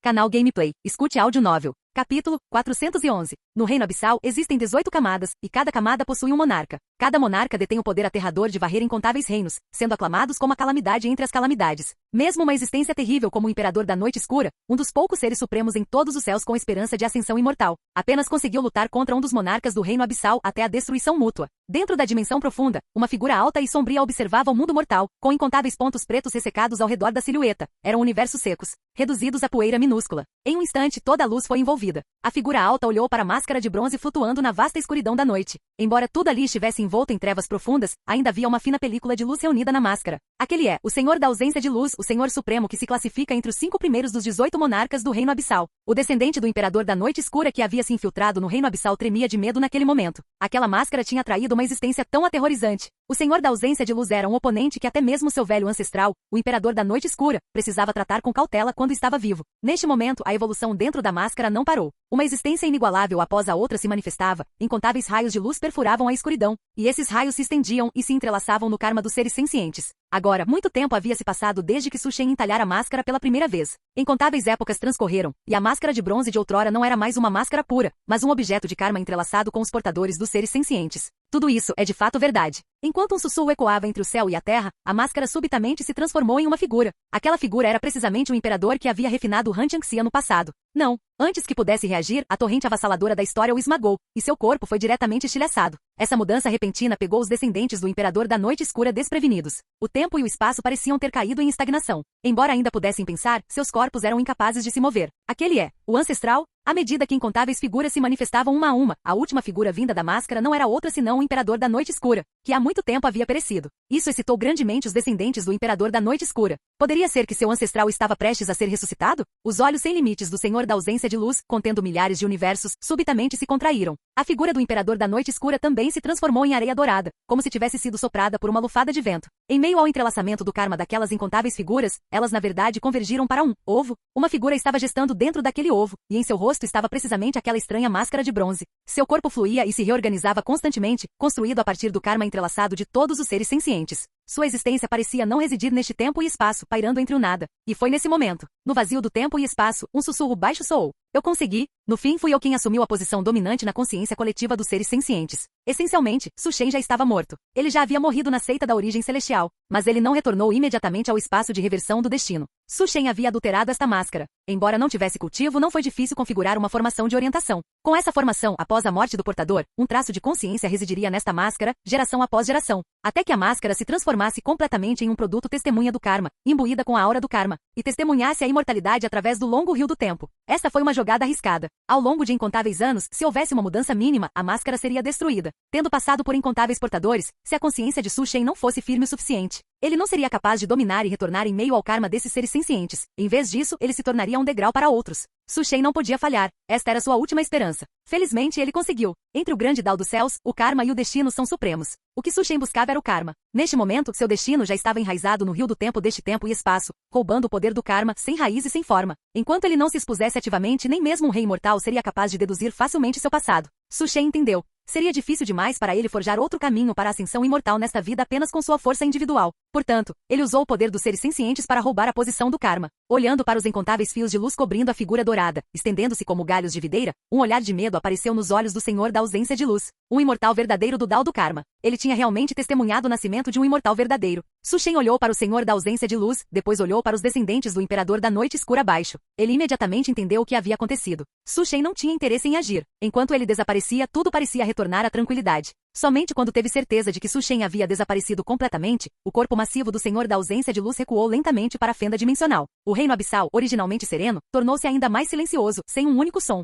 Canal Gameplay. Escute áudio novel. Capítulo 411. No Reino Abissal existem 18 camadas, e cada camada possui um monarca. Cada monarca detém o poder aterrador de varrer incontáveis reinos, sendo aclamados como a calamidade entre as calamidades. Mesmo uma existência terrível como o Imperador da Noite Escura, um dos poucos seres supremos em todos os céus com esperança de ascensão imortal, apenas conseguiu lutar contra um dos monarcas do Reino Abissal até a destruição mútua. Dentro da dimensão profunda, uma figura alta e sombria observava o mundo mortal, com incontáveis pontos pretos ressecados ao redor da silhueta. Eram universos secos, reduzidos a poeira minúscula. Em um instante toda a luz foi envolvida. A figura alta olhou para a máscara de bronze flutuando na vasta escuridão da noite. Embora tudo ali estivesse envolto em trevas profundas, ainda havia uma fina película de luz reunida na máscara. Aquele é o Senhor da ausência de luz, o Senhor Supremo que se classifica entre os 5 primeiros dos 18 monarcas do Reino Abissal. O descendente do Imperador da Noite Escura que havia se infiltrado no Reino Abissal tremia de medo naquele momento. Aquela máscara tinha atraído uma existência tão aterrorizante. O Senhor da ausência de luz era um oponente que até mesmo seu velho ancestral, o Imperador da Noite Escura, precisava tratar com cautela quando estava vivo. Neste momento, a evolução dentro da máscara não parou. Uma existência inigualável após a outra se manifestava, incontáveis raios de luz perfuravam a escuridão, e esses raios se estendiam e se entrelaçavam no karma dos seres sencientes. Agora, muito tempo havia se passado desde que Su Shen entalhara a máscara pela primeira vez. Incontáveis épocas transcorreram, e a máscara de bronze de outrora não era mais uma máscara pura, mas um objeto de karma entrelaçado com os portadores dos seres sencientes. Tudo isso é de fato verdade. Enquanto um sussurro ecoava entre o céu e a terra, a máscara subitamente se transformou em uma figura. Aquela figura era precisamente o imperador que havia refinado Han Jiangxia no passado. Não, antes que pudesse reagir, a torrente avassaladora da história o esmagou, e seu corpo foi diretamente estilhaçado. Essa mudança repentina pegou os descendentes do Imperador da Noite Escura desprevenidos. O tempo e o espaço pareciam ter caído em estagnação. Embora ainda pudessem pensar, seus corpos eram incapazes de se mover. Aquele é o ancestral. À medida que incontáveis figuras se manifestavam uma a uma, a última figura vinda da máscara não era outra senão o Imperador da Noite Escura, que há muito tempo havia perecido. Isso excitou grandemente os descendentes do Imperador da Noite Escura. Poderia ser que seu ancestral estava prestes a ser ressuscitado? Os olhos sem limites do Senhor da ausência de luz, contendo milhares de universos, subitamente se contraíram. A figura do Imperador da Noite Escura também se transformou em areia dourada, como se tivesse sido soprada por uma lufada de vento. Em meio ao entrelaçamento do karma daquelas incontáveis figuras, elas na verdade convergiram para um ovo. Uma figura estava gestando dentro daquele ovo, e em seu rosto estava precisamente aquela estranha máscara de bronze. Seu corpo fluía e se reorganizava constantemente, construído a partir do karma entrelaçado de todos os seres sencientes. Sua existência parecia não residir neste tempo e espaço, pairando entre o nada. E foi nesse momento, no vazio do tempo e espaço, um sussurro baixo soou. Eu consegui. No fim fui eu quem assumiu a posição dominante na consciência coletiva dos seres sencientes. Essencialmente, Su Shen já estava morto. Ele já havia morrido na seita da origem celestial, mas ele não retornou imediatamente ao espaço de reversão do destino. Su Shen havia adulterado esta máscara. Embora não tivesse cultivo, não foi difícil configurar uma formação de orientação. Com essa formação, após a morte do portador, um traço de consciência residiria nesta máscara, geração após geração, até que a máscara se transformasse completamente em um produto testemunha do karma, imbuída com a aura do karma, e testemunhasse a imortalidade através do longo rio do tempo. Esta foi uma jogada arriscada. Ao longo de incontáveis anos, se houvesse uma mudança mínima, a máscara seria destruída. Tendo passado por incontáveis portadores, se a consciência de Su Shen não fosse firme o suficiente, ele não seria capaz de dominar e retornar em meio ao karma desses seres sencientes. Em vez disso, ele se tornaria um degrau para outros. Su Shen não podia falhar. Esta era sua última esperança. Felizmente ele conseguiu. Entre o grande Dao dos céus, o karma e o destino são supremos. O que Su Shen buscava era o karma. Neste momento, seu destino já estava enraizado no rio do tempo deste tempo e espaço, roubando o poder do karma, sem raiz e sem forma. Enquanto ele não se expusesse ativamente, nem mesmo um rei imortal seria capaz de deduzir facilmente seu passado. Su Shen entendeu. Seria difícil demais para ele forjar outro caminho para a ascensão imortal nesta vida apenas com sua força individual. Portanto, ele usou o poder dos seres sencientes para roubar a posição do karma. Olhando para os incontáveis fios de luz cobrindo a figura dourada, estendendo-se como galhos de videira, um olhar de medo apareceu nos olhos do Senhor da ausência de luz. Um imortal verdadeiro do Dao do Karma. Ele tinha realmente testemunhado o nascimento de um imortal verdadeiro. Su Shen olhou para o Senhor da ausência de luz, depois olhou para os descendentes do Imperador da Noite Escura abaixo. Ele imediatamente entendeu o que havia acontecido. Su Shen não tinha interesse em agir. Enquanto ele desaparecia, tudo parecia retornar à tranquilidade. Somente quando teve certeza de que Su Shen havia desaparecido completamente, o corpo massivo do Senhor da ausência de luz recuou lentamente para a fenda dimensional. O reino abissal, originalmente sereno, tornou-se ainda mais silencioso, sem um único som.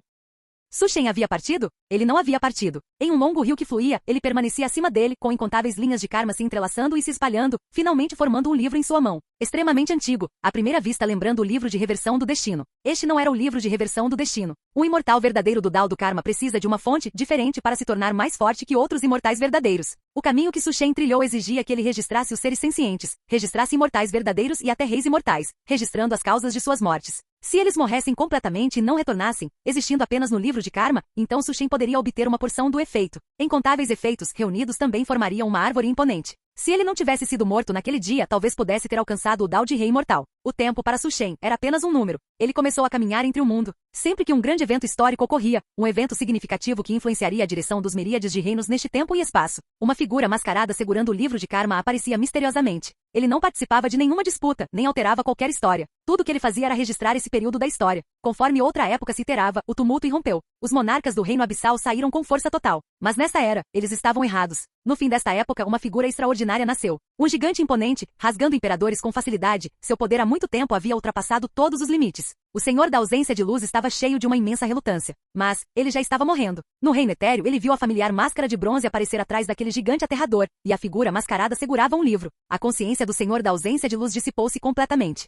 Su Shen havia partido? Ele não havia partido. Em um longo rio que fluía, ele permanecia acima dele, com incontáveis linhas de karma se entrelaçando e se espalhando, finalmente formando um livro em sua mão. Extremamente antigo, à primeira vista lembrando o livro de reversão do destino. Este não era o livro de reversão do destino. Um imortal verdadeiro do Dao do Karma precisa de uma fonte diferente para se tornar mais forte que outros imortais verdadeiros. O caminho que Su Shen trilhou exigia que ele registrasse os seres sencientes, registrasse imortais verdadeiros e até reis imortais, registrando as causas de suas mortes. Se eles morressem completamente e não retornassem, existindo apenas no livro de karma, então Su Shen poderia obter uma porção do efeito. Incontáveis efeitos reunidos também formariam uma árvore imponente. Se ele não tivesse sido morto naquele dia, talvez pudesse ter alcançado o Dao de Rei Imortal. O tempo para Su Shen era apenas um número. Ele começou a caminhar entre o mundo. Sempre que um grande evento histórico ocorria, um evento significativo que influenciaria a direção dos miríades de reinos neste tempo e espaço, uma figura mascarada segurando o livro de karma aparecia misteriosamente. Ele não participava de nenhuma disputa, nem alterava qualquer história. Tudo o que ele fazia era registrar esse período da história. Conforme outra época se iterava, o tumulto irrompeu. Os monarcas do reino abissal saíram com força total. Mas nesta era, eles estavam errados. No fim desta época, uma figura extraordinária nasceu. Um gigante imponente, rasgando imperadores com facilidade, seu poder há muito tempo havia ultrapassado todos os limites. O Senhor da ausência de luz estava cheio de uma imensa relutância. Mas, ele já estava morrendo. No reino etéreo, ele viu a familiar máscara de bronze aparecer atrás daquele gigante aterrador, e a figura mascarada segurava um livro. A consciência do Senhor da ausência de luz dissipou-se completamente.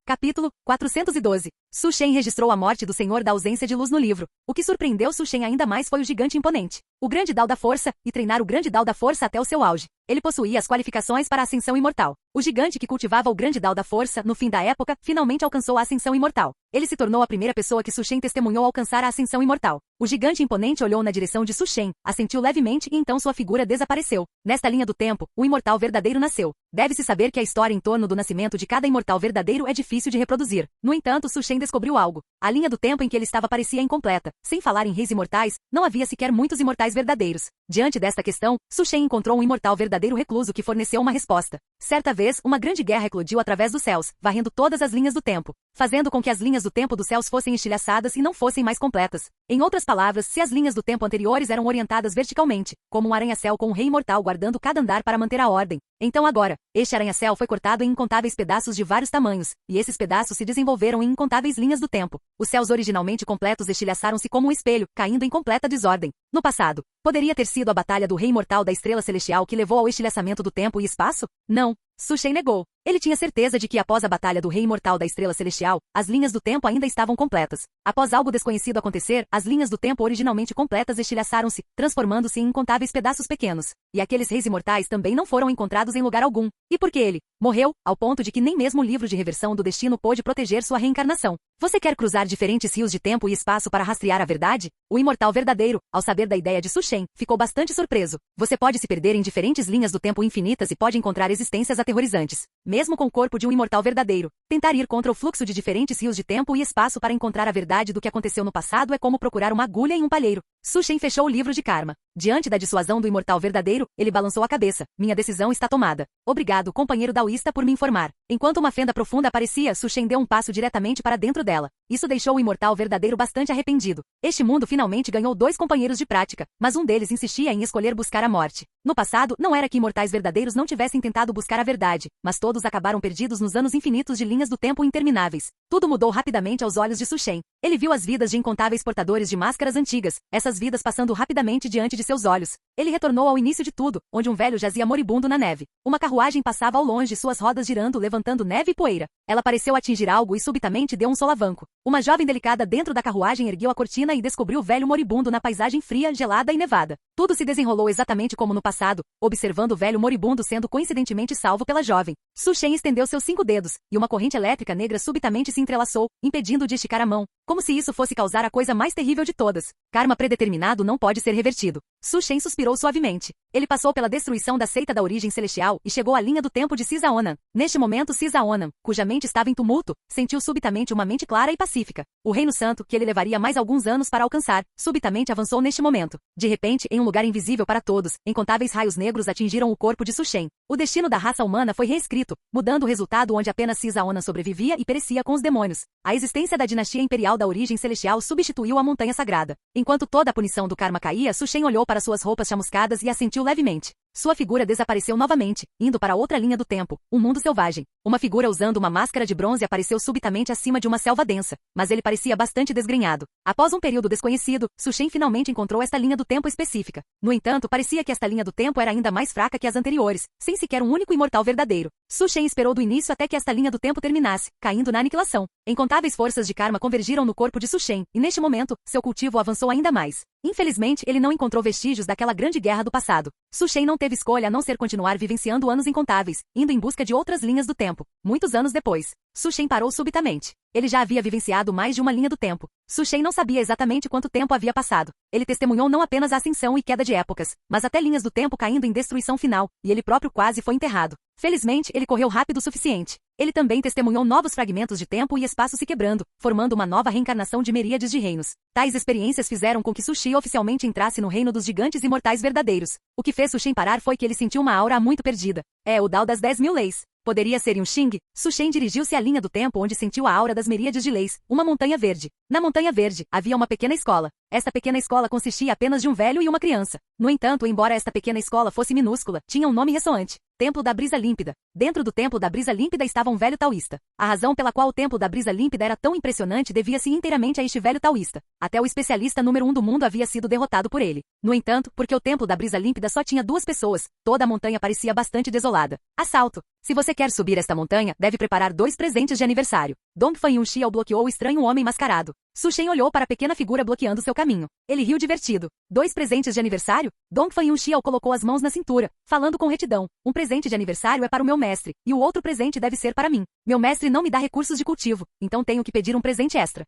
Capítulo 412. Su Shen registrou a morte do Senhor da ausência de luz no livro. O que surpreendeu Su Shen ainda mais foi o gigante imponente. O grande Dao da força, e treinar o grande Dao da força até o seu auge. Ele possuía as qualificações para a ascensão imortal. O gigante que cultivava o grande Dao da força, no fim da época, finalmente alcançou a ascensão imortal. Ele se tornou a primeira pessoa que Su Shen testemunhou alcançar a ascensão imortal. O gigante imponente olhou na direção de Su Shen, assentiu levemente e então sua figura desapareceu. Nesta linha do tempo, o imortal verdadeiro nasceu. Deve-se saber que a história em torno do nascimento de cada imortal verdadeiro é difícil de reproduzir. No entanto, Su Shen descobriu algo. A linha do tempo em que ele estava parecia incompleta. Sem falar em reis imortais, não havia sequer muitos imortais verdadeiros. Diante desta questão, Su Shen encontrou um imortal verdadeiro recluso que forneceu uma resposta. Certa vez, uma grande guerra eclodiu através dos céus, varrendo todas as linhas do tempo, fazendo com que as linhas do tempo dos céus fossem estilhaçadas e não fossem mais completas. Em outras palavras, se as linhas do tempo anteriores eram orientadas verticalmente, como um arranha-céu com um rei imortal guardando cada andar para manter a ordem, então agora, este arranha-céu foi cortado em incontáveis pedaços de vários tamanhos, e esses pedaços se desenvolveram em incontáveis linhas do tempo. Os céus originalmente completos estilhaçaram-se como um espelho, caindo em completa desordem. No passado, poderia ter sido a batalha do rei imortal da estrela celestial que levou ao estilhaçamento do tempo e espaço? Não. Su Shen negou. Ele tinha certeza de que após a batalha do rei imortal da estrela celestial, as linhas do tempo ainda estavam completas. Após algo desconhecido acontecer, as linhas do tempo originalmente completas estilhaçaram-se, transformando-se em incontáveis pedaços pequenos. E aqueles reis imortais também não foram encontrados em lugar algum. E porque ele morreu, ao ponto de que nem mesmo o livro de reversão do destino pôde proteger sua reencarnação. Você quer cruzar diferentes rios de tempo e espaço para rastrear a verdade? O imortal verdadeiro, ao saber da ideia de Su Shen, ficou bastante surpreso. Você pode se perder em diferentes linhas do tempo infinitas e pode encontrar existências aterrorizantes. Mesmo com o corpo de um imortal verdadeiro, tentar ir contra o fluxo de diferentes rios de tempo e espaço para encontrar a verdade do que aconteceu no passado é como procurar uma agulha em um palheiro. Su Shen fechou o livro de karma. Diante da dissuasão do imortal verdadeiro, ele balançou a cabeça. Minha decisão está tomada. Obrigado, companheiro daoísta, por me informar. Enquanto uma fenda profunda aparecia, Su Shen deu um passo diretamente para dentro dela. Isso deixou o imortal verdadeiro bastante arrependido. Este mundo finalmente ganhou 2 companheiros de prática, mas um deles insistia em escolher buscar a morte. No passado, não era que imortais verdadeiros não tivessem tentado buscar a verdade, mas todos acabaram perdidos nos anos infinitos de linhas do tempo intermináveis. Tudo mudou rapidamente aos olhos de Su Shen. Ele viu as vidas de incontáveis portadores de máscaras antigas, essas vidas passando rapidamente diante de seus olhos. Ele retornou ao início de tudo, onde um velho jazia moribundo na neve. Uma carruagem passava ao longe, suas rodas girando, levantando neve e poeira. Ela pareceu atingir algo e subitamente deu um solavanco. Uma jovem delicada dentro da carruagem ergueu a cortina e descobriu o velho moribundo na paisagem fria, gelada e nevada. Tudo se desenrolou exatamente como no passado, observando o velho moribundo sendo coincidentemente salvo pela jovem. Su Shen estendeu seus 5 dedos, e uma corrente elétrica negra subitamente se entrelaçou, impedindo de esticar a mão, como se isso fosse causar a coisa mais terrível de todas. Karma predeterminado não pode ser revertido. Su Shen suspirou suavemente. Ele passou pela destruição da seita da origem celestial e chegou à linha do tempo de Cisaonan. Neste momento Cisaonan, cuja mente estava em tumulto, sentiu subitamente uma mente clara e pacífica. O reino santo, que ele levaria mais alguns anos para alcançar, subitamente avançou neste momento. De repente, em um lugar invisível para todos, incontáveis raios negros atingiram o corpo de Su Shen. O destino da raça humana foi reescrito, mudando o resultado onde apenas Cisaonan sobrevivia e perecia com os demônios. A existência da dinastia imperial da origem celestial substituiu a montanha sagrada. Enquanto toda a punição do karma caía, Su Shen olhou para suas roupas chamuscadas e assentiu levemente. Sua figura desapareceu novamente, indo para outra linha do tempo, um mundo selvagem. Uma figura usando uma máscara de bronze apareceu subitamente acima de uma selva densa, mas ele parecia bastante desgrenhado. Após um período desconhecido, Su Shen finalmente encontrou esta linha do tempo específica. No entanto, parecia que esta linha do tempo era ainda mais fraca que as anteriores, sem sequer um único imortal verdadeiro. Su Shen esperou do início até que esta linha do tempo terminasse, caindo na aniquilação. Incontáveis forças de karma convergiram no corpo de Su Shen, e neste momento, seu cultivo avançou ainda mais. Infelizmente, ele não encontrou vestígios daquela grande guerra do passado. Su Shen não teve escolha a não ser continuar vivenciando anos incontáveis, indo em busca de outras linhas do tempo. Muitos anos depois, Su Shen parou subitamente. Ele já havia vivenciado mais de uma linha do tempo. Su Shen não sabia exatamente quanto tempo havia passado. Ele testemunhou não apenas a ascensão e queda de épocas, mas até linhas do tempo caindo em destruição final, e ele próprio quase foi enterrado. Felizmente, ele correu rápido o suficiente. Ele também testemunhou novos fragmentos de tempo e espaço se quebrando, formando uma nova reencarnação de miríades de reinos. Tais experiências fizeram com que Su Shi oficialmente entrasse no reino dos gigantes imortais verdadeiros. O que fez Su Shen parar foi que ele sentiu uma aura muito perdida. É o Dao das 10.000 leis. Poderia ser Xing? Su Shen dirigiu-se à linha do tempo onde sentiu a aura das miríades de leis, uma montanha verde. Na montanha verde, havia uma pequena escola. Esta pequena escola consistia apenas de um velho e uma criança. No entanto, embora esta pequena escola fosse minúscula, tinha um nome ressoante. Templo da Brisa Límpida. Dentro do Templo da Brisa Límpida estava um velho taoísta. A razão pela qual o Templo da Brisa Límpida era tão impressionante devia-se inteiramente a este velho taoísta. Até o especialista número 1 do mundo havia sido derrotado por ele. No entanto, porque o Templo da Brisa Límpida só tinha 2 pessoas, toda a montanha parecia bastante desolada. Assalto. Se você quer subir esta montanha, deve preparar 2 presentes de aniversário. Dongfang Yunxiao bloqueou o estranho homem mascarado. Su Shen olhou para a pequena figura bloqueando seu caminho. Ele riu divertido. 2 presentes de aniversário? Dongfang Yunxiao colocou as mãos na cintura, falando com retidão. Um presente de aniversário é para o meu mestre, e o outro presente deve ser para mim. Meu mestre não me dá recursos de cultivo, então tenho que pedir um presente extra.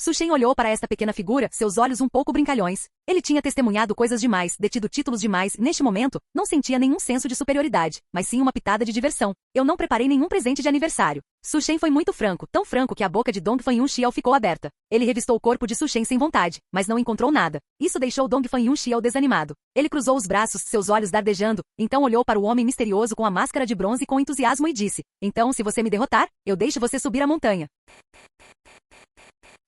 Su Shen olhou para esta pequena figura, seus olhos um pouco brincalhões. Ele tinha testemunhado coisas demais, detido títulos demais, e neste momento, não sentia nenhum senso de superioridade, mas sim uma pitada de diversão. Eu não preparei nenhum presente de aniversário. Su Shen foi muito franco, tão franco que a boca de Dongfang Yunxiao ficou aberta. Ele revistou o corpo de Su Shen sem vontade, mas não encontrou nada. Isso deixou Dongfang Yunxiao desanimado. Ele cruzou os braços, seus olhos dardejando, então olhou para o homem misterioso com a máscara de bronze com entusiasmo e disse: então, se você me derrotar, eu deixo você subir a montanha.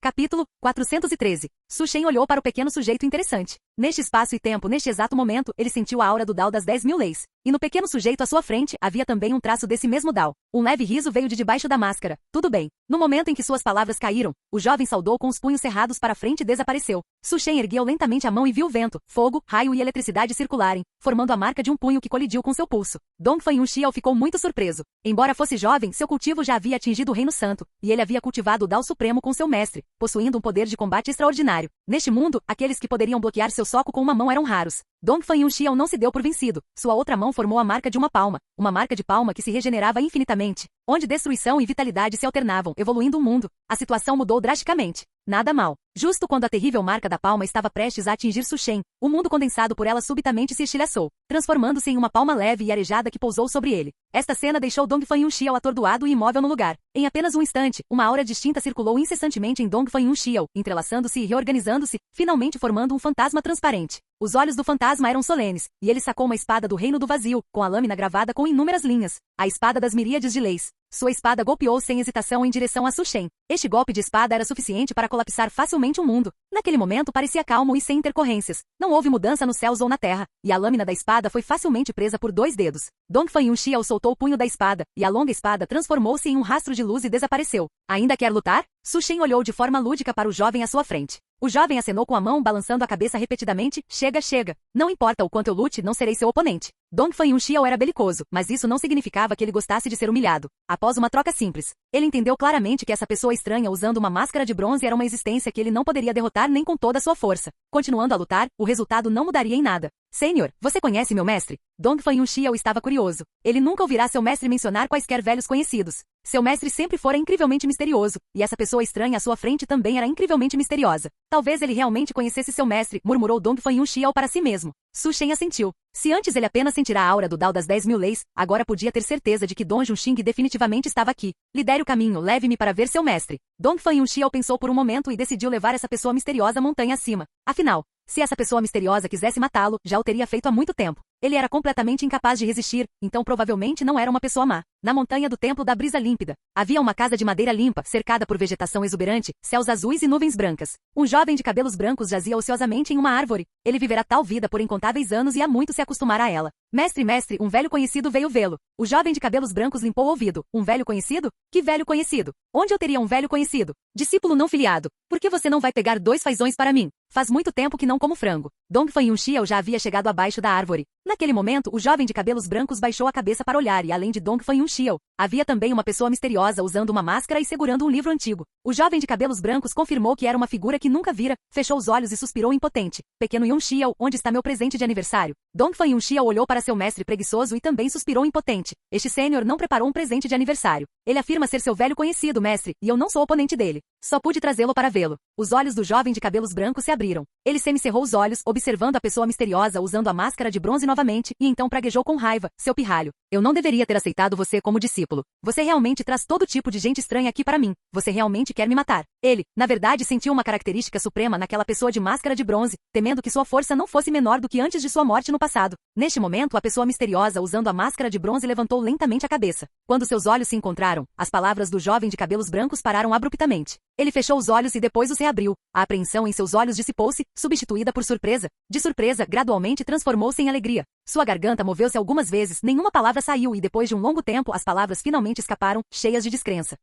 Capítulo 413. Su Shen olhou para o pequeno sujeito interessante. Neste espaço e tempo, neste exato momento, ele sentiu a aura do Dao das 10.000 leis. E no pequeno sujeito à sua frente, havia também um traço desse mesmo Dao. Um leve riso veio de debaixo da máscara. Tudo bem. No momento em que suas palavras caíram, o jovem saudou com os punhos cerrados para frente e desapareceu. Su Shen ergueu lentamente a mão e viu vento, fogo, raio e eletricidade circularem, formando a marca de um punho que colidiu com seu pulso. Dongfang Yunxiao ficou muito surpreso. Embora fosse jovem, seu cultivo já havia atingido o Reino Santo, e ele havia cultivado o Dao Supremo com seu mestre, possuindo um poder de combate extraordinário. Neste mundo, aqueles que poderiam bloquear seu soco com uma mão eram raros. Dongfang Yunxiao não se deu por vencido. Sua outra mão formou a marca de uma marca de palma que se regenerava infinitamente, onde destruição e vitalidade se alternavam, evoluindo o mundo. A situação mudou drasticamente. Nada mal. Justo quando a terrível marca da palma estava prestes a atingir Su Shen, o mundo condensado por ela subitamente se estilhaçou, transformando-se em uma palma leve e arejada que pousou sobre ele. Esta cena deixou Dongfang Yunxiao atordoado e imóvel no lugar. Em apenas um instante, uma aura distinta circulou incessantemente em Dongfang Yunxiao, entrelaçando-se e reorganizando-se, finalmente formando um fantasma transparente. Os olhos do fantasma eram solenes, e ele sacou uma espada do reino do vazio, com a lâmina gravada com inúmeras linhas. A espada das miríades de leis. Sua espada golpeou sem hesitação em direção a Su Shen. Este golpe de espada era suficiente para colapsar facilmente o mundo. Naquele momento parecia calmo e sem intercorrências. Não houve mudança nos céus ou na terra, e a lâmina da espada foi facilmente presa por 2 dedos. Dongfang Yunxiao soltou o punho da espada, e a longa espada transformou-se em um rastro de luz e desapareceu. Ainda quer lutar? Su Shen olhou de forma lúdica para o jovem à sua frente. O jovem acenou com a mão, balançando a cabeça repetidamente. Chega, chega. Não importa o quanto eu lute, não serei seu oponente. Dongfang Yunxiao era belicoso, mas isso não significava que ele gostasse de ser humilhado. Após uma troca simples, ele entendeu claramente que essa pessoa estranha usando uma máscara de bronze era uma existência que ele não poderia derrotar nem com toda a sua força. Continuando a lutar, o resultado não mudaria em nada. Senhor, você conhece meu mestre? Dongfang Yunxiao estava curioso. Ele nunca ouvirá seu mestre mencionar quaisquer velhos conhecidos. Seu mestre sempre fora incrivelmente misterioso, e essa pessoa estranha à sua frente também era incrivelmente misteriosa. Talvez ele realmente conhecesse seu mestre, murmurou Dongfang Yunxiao para si mesmo. Su Shen assentiu. Se antes ele apenas sentirá a aura do Dao das 10.000 leis, agora podia ter certeza de que Dong Junxing definitivamente estava aqui. Lidere o caminho, leve-me para ver seu mestre. Dongfang Yunxiao pensou por um momento e decidiu levar essa pessoa misteriosa montanha acima. Afinal, se essa pessoa misteriosa quisesse matá-lo, já o teria feito há muito tempo. Ele era completamente incapaz de resistir, então provavelmente não era uma pessoa má. Na montanha do Templo da Brisa Límpida, havia uma casa de madeira limpa, cercada por vegetação exuberante, céus azuis e nuvens brancas. Um jovem de cabelos brancos jazia ociosamente em uma árvore. Ele viverá tal vida por incontáveis anos e há muito se acostumará a ela. Mestre, mestre, um velho conhecido veio vê-lo. O jovem de cabelos brancos limpou o ouvido. Um velho conhecido? Que velho conhecido? Onde eu teria um velho conhecido? Discípulo não filiado. Por que você não vai pegar 2 fazões para mim? Faz muito tempo que não como frango. Dongfang Yunxiao já havia chegado abaixo da árvore. Naquele momento, o jovem de cabelos brancos baixou a cabeça para olhar e além de Dongfang Yunxiao, Shiel. Havia também uma pessoa misteriosa usando uma máscara e segurando um livro antigo. O jovem de cabelos brancos confirmou que era uma figura que nunca vira, fechou os olhos e suspirou impotente. Pequeno Yun Shiel, onde está meu presente de aniversário? Dongfang Yun Shiel olhou para seu mestre preguiçoso e também suspirou impotente. Este sênior não preparou um presente de aniversário. Ele afirma ser seu velho conhecido, mestre, e eu não sou oponente dele. Só pude trazê-lo para vê-lo. Os olhos do jovem de cabelos brancos se abriram. Ele semicerrou os olhos, observando a pessoa misteriosa usando a máscara de bronze novamente, e então praguejou com raiva, seu pirralho. Eu não deveria ter aceitado você como discípulo. Você realmente traz todo tipo de gente estranha aqui para mim. Você realmente quer me matar. Ele, na verdade, sentiu uma característica suprema naquela pessoa de máscara de bronze, temendo que sua força não fosse menor do que antes de sua morte no passado. Neste momento, a pessoa misteriosa usando a máscara de bronze levantou lentamente a cabeça. Quando seus olhos se encontraram, as palavras do jovem de cabelos brancos pararam abruptamente. Ele fechou os olhos e depois os reabriu. A apreensão em seus olhos dissipou-se, substituída por surpresa. De surpresa, gradualmente transformou-se em alegria. Sua garganta moveu-se algumas vezes, nenhuma palavra saiu e depois de um longo tempo as palavras finalmente escaparam, cheias de descrença.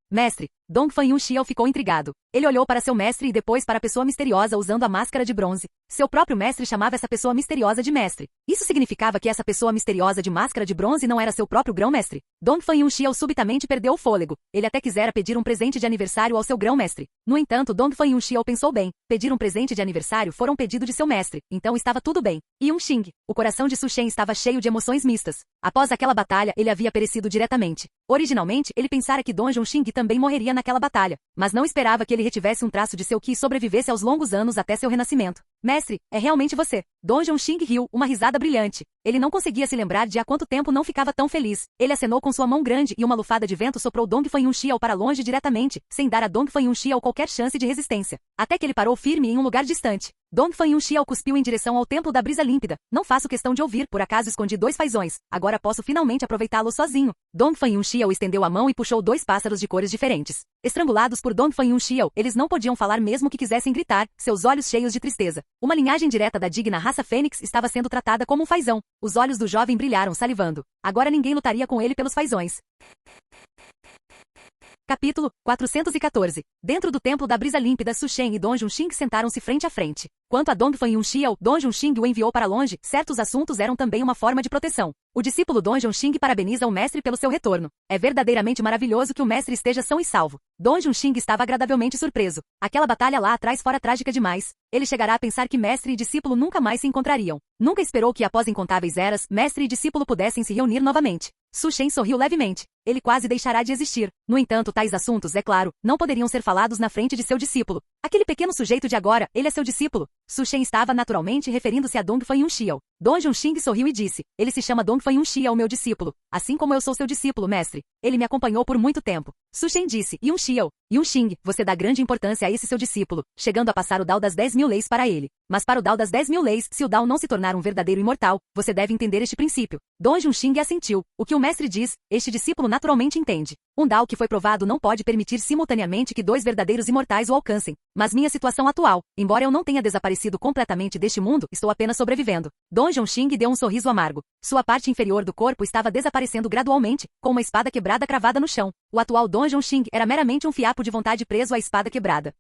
Mestre. Dongfang Yun Shiel ficou intrigado. Ele olhou para seu mestre e depois para a pessoa misteriosa usando a máscara de bronze. Seu próprio mestre chamava essa pessoa misteriosa de mestre. Isso significava que essa pessoa misteriosa de máscara de bronze não era seu próprio grão-mestre. Dongfang Yun Shiel subitamente perdeu o fôlego. Ele até quisera pedir um presente de aniversário ao seu grão-mestre. No entanto, Dongfang Yun Shiel pensou bem. Pedir um presente de aniversário fora um pedido de seu mestre, então estava tudo bem. Yun Xing. O coração de Su Shen estava cheio de emoções mistas. Após aquela batalha, ele havia perecido diretamente. Originalmente, ele pensara que Dong Xing também morreria naquela batalha, mas não esperava que ele retivesse um traço de seu Qi e sobrevivesse aos longos anos até seu renascimento. Mestre, é realmente você. Dong Xing riu, uma risada brilhante. Ele não conseguia se lembrar de há quanto tempo não ficava tão feliz. Ele acenou com sua mão grande e uma lufada de vento soprou Dongfang Yun Shiel para longe diretamente, sem dar a Dongfang Yun Shiel qualquer chance de resistência. Até que ele parou firme em um lugar distante. Dongfang Yun Shiel cuspiu em direção ao templo da brisa límpida. Não faço questão de ouvir, por acaso escondi 2 fazões. Agora posso finalmente aproveitá-lo sozinho. Dongfang Yun Shiel estendeu a mão e puxou 2 pássaros de cores diferentes. Estrangulados por Dongfang Yun Shiel, eles não podiam falar mesmo que quisessem gritar, seus olhos cheios de tristeza. Uma linhagem direta da digna raça Fênix estava sendo tratada como um fazão. Os olhos do jovem brilharam, salivando. Agora ninguém lutaria com ele pelos fazões. Capítulo 414. Dentro do templo da brisa límpida, Su Shen e Dong Xing sentaram-se frente a frente. Quanto a Dongfang Yun Shiel, Dong Xing o enviou para longe, certos assuntos eram também uma forma de proteção. O discípulo Dong Xing parabeniza o mestre pelo seu retorno. É verdadeiramente maravilhoso que o mestre esteja são e salvo. Dong Xing estava agradavelmente surpreso. Aquela batalha lá atrás fora trágica demais. Ele chegará a pensar que mestre e discípulo nunca mais se encontrariam. Nunca esperou que após incontáveis eras, mestre e discípulo pudessem se reunir novamente. Su Shen sorriu levemente. Ele quase deixará de existir. No entanto, tais assuntos, é claro, não poderiam ser falados na frente de seu discípulo. Aquele pequeno sujeito de agora, ele é seu discípulo. Su Shen estava naturalmente referindo-se a Dongfang Yun Shiel. Dong Xing sorriu e disse, ele se chama Dongfang Yun Shiel, meu discípulo. Assim como eu sou seu discípulo, mestre. Ele me acompanhou por muito tempo. Su Shen disse, Yun Shiel. Yun Xing, você dá grande importância a esse seu discípulo, chegando a passar o Dao das 10.000 leis para ele. Mas para o Dao das 10.000 leis, se o Dao não se tornar um verdadeiro imortal, você deve entender este princípio. Dong Xing assentiu. O que o mestre diz, este discípulo naturalmente entende. Um Dao que foi provado não pode permitir simultaneamente que 2 verdadeiros imortais o alcancem. Mas minha situação atual, embora eu não tenha desaparecido completamente deste mundo, estou apenas sobrevivendo. Dong Xing deu um sorriso amargo. Sua parte inferior do corpo estava desaparecendo gradualmente, com uma espada quebrada cravada no chão. O atual Dong Xing era meramente um fiapo de vontade preso à espada quebrada.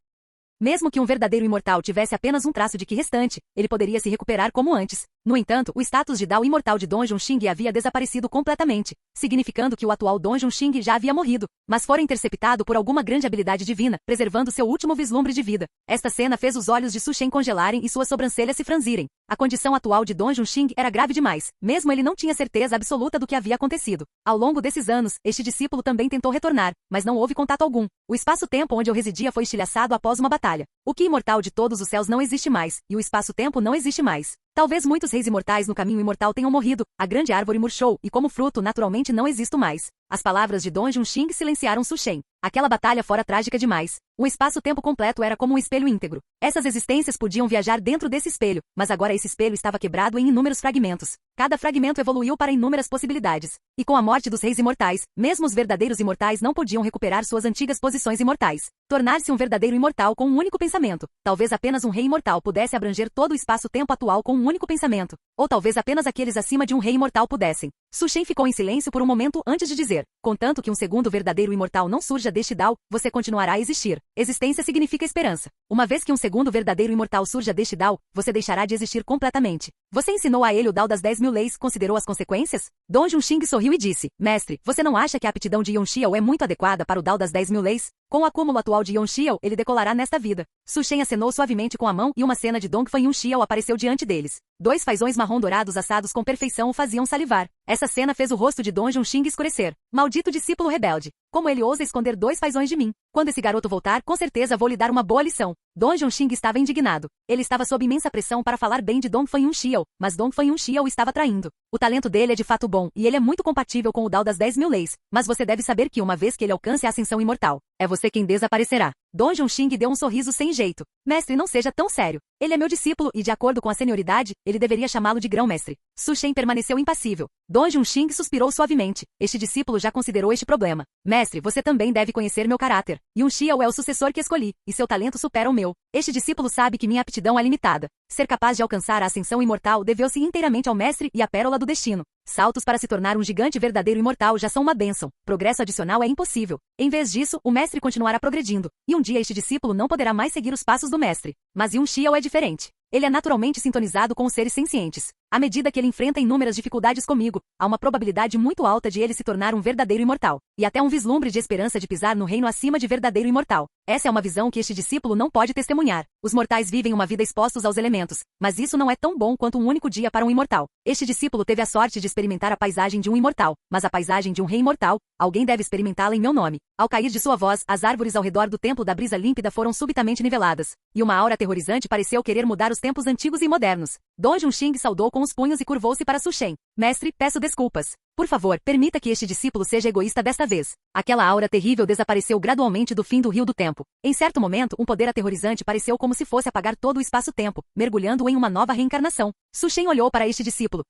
Mesmo que um verdadeiro imortal tivesse apenas um traço de Qi restante, ele poderia se recuperar como antes. No entanto, o status de Dao imortal de Dong Xing havia desaparecido completamente, significando que o atual Dong Xing já havia morrido, mas fora interceptado por alguma grande habilidade divina, preservando seu último vislumbre de vida. Esta cena fez os olhos de Su Shen congelarem e suas sobrancelhas se franzirem. A condição atual de Dong Xing era grave demais, mesmo ele não tinha certeza absoluta do que havia acontecido. Ao longo desses anos, este discípulo também tentou retornar, mas não houve contato algum. O espaço-tempo onde eu residia foi estilhaçado após uma batalha. O Qi imortal de todos os céus não existe mais, e o espaço-tempo não existe mais. Talvez muitos reis imortais no caminho imortal tenham morrido, a grande árvore murchou, e como fruto naturalmente não existo mais. As palavras de Dong Xing silenciaram Su Shen. Aquela batalha fora trágica demais. O espaço-tempo completo era como um espelho íntegro. Essas existências podiam viajar dentro desse espelho, mas agora esse espelho estava quebrado em inúmeros fragmentos. Cada fragmento evoluiu para inúmeras possibilidades. E com a morte dos reis imortais, mesmo os verdadeiros imortais não podiam recuperar suas antigas posições imortais. Tornar-se um verdadeiro imortal com um único pensamento. Talvez apenas um rei imortal pudesse abranger todo o espaço-tempo atual com um único pensamento. Ou talvez apenas aqueles acima de um rei imortal pudessem. Su Shen ficou em silêncio por um momento antes de dizer. ser. Contanto que um segundo verdadeiro imortal não surja deste Dao, você continuará a existir. Existência significa esperança. Uma vez que um segundo verdadeiro imortal surja deste Dao, você deixará de existir completamente. Você ensinou a ele o Dao das 10.000 leis, considerou as consequências? Don Junxing sorriu e disse, mestre, você não acha que a aptidão de Yonxiao é muito adequada para o Dao das 10.000 leis? Com o acúmulo atual de Yonxiao, ele decolará nesta vida. Su Shen acenou suavemente com a mão e uma cena de Dongfang Yonxiao apareceu diante deles. 2 fazões marrom dourados assados com perfeição o faziam salivar. Essa cena fez o rosto de Don Junxing escurecer. Maldito discípulo rebelde. Como ele ousa esconder 2 fazões de mim? Quando esse garoto voltar, com certeza vou lhe dar uma boa lição. Don Junxing estava indignado. Ele estava sob imensa pressão para falar bem de Dongfang Yonxiao, mas Dongfang Yonxiao o estava traindo. O talento dele é de fato bom, e ele é muito compatível com o Dao das 10.000 leis, mas você deve saber que uma vez que ele alcance a ascensão imortal, é você quem desaparecerá. Don Junxing deu um sorriso sem jeito. Mestre, não seja tão sério. Ele é meu discípulo e, de acordo com a senioridade, ele deveria chamá-lo de grão-mestre. Su Shen permaneceu impassível. Don Junxing suspirou suavemente. Este discípulo já considerou este problema. Mestre, você também deve conhecer meu caráter. Yonxiao é o sucessor que escolhi, e seu talento supera o meu. Este discípulo sabe que minha aptidão é limitada. Ser capaz de alcançar a ascensão imortal deveu-se inteiramente ao mestre e à pérola do destino. Saltos para se tornar um gigante verdadeiro imortal já são uma bênção. Progresso adicional é impossível. Em vez disso, o mestre continuará progredindo, e um dia este discípulo não poderá mais seguir os passos do mestre. Mas Yonxiao é diferente. Ele é naturalmente sintonizado com os seres sencientes. À medida que ele enfrenta inúmeras dificuldades comigo, há uma probabilidade muito alta de ele se tornar um verdadeiro imortal, e até um vislumbre de esperança de pisar no reino acima de verdadeiro imortal. Essa é uma visão que este discípulo não pode testemunhar. Os mortais vivem uma vida expostos aos elementos, mas isso não é tão bom quanto um único dia para um imortal. Este discípulo teve a sorte de experimentar a paisagem de um imortal, mas a paisagem de um rei imortal, alguém deve experimentá-la em meu nome. Ao cair de sua voz, as árvores ao redor do templo da brisa límpida foram subitamente niveladas, e uma aura aterrorizante pareceu querer mudar os tempos antigos e modernos. Don Junxing saudou com os punhos e curvou-se para Su Shen. Mestre, peço desculpas. Por favor, permita que este discípulo seja egoísta desta vez. Aquela aura terrível desapareceu gradualmente do fim do rio do tempo. Em certo momento, um poder aterrorizante pareceu como se fosse apagar todo o espaço-tempo, mergulhando-o em uma nova reencarnação. Su Shen olhou para este discípulo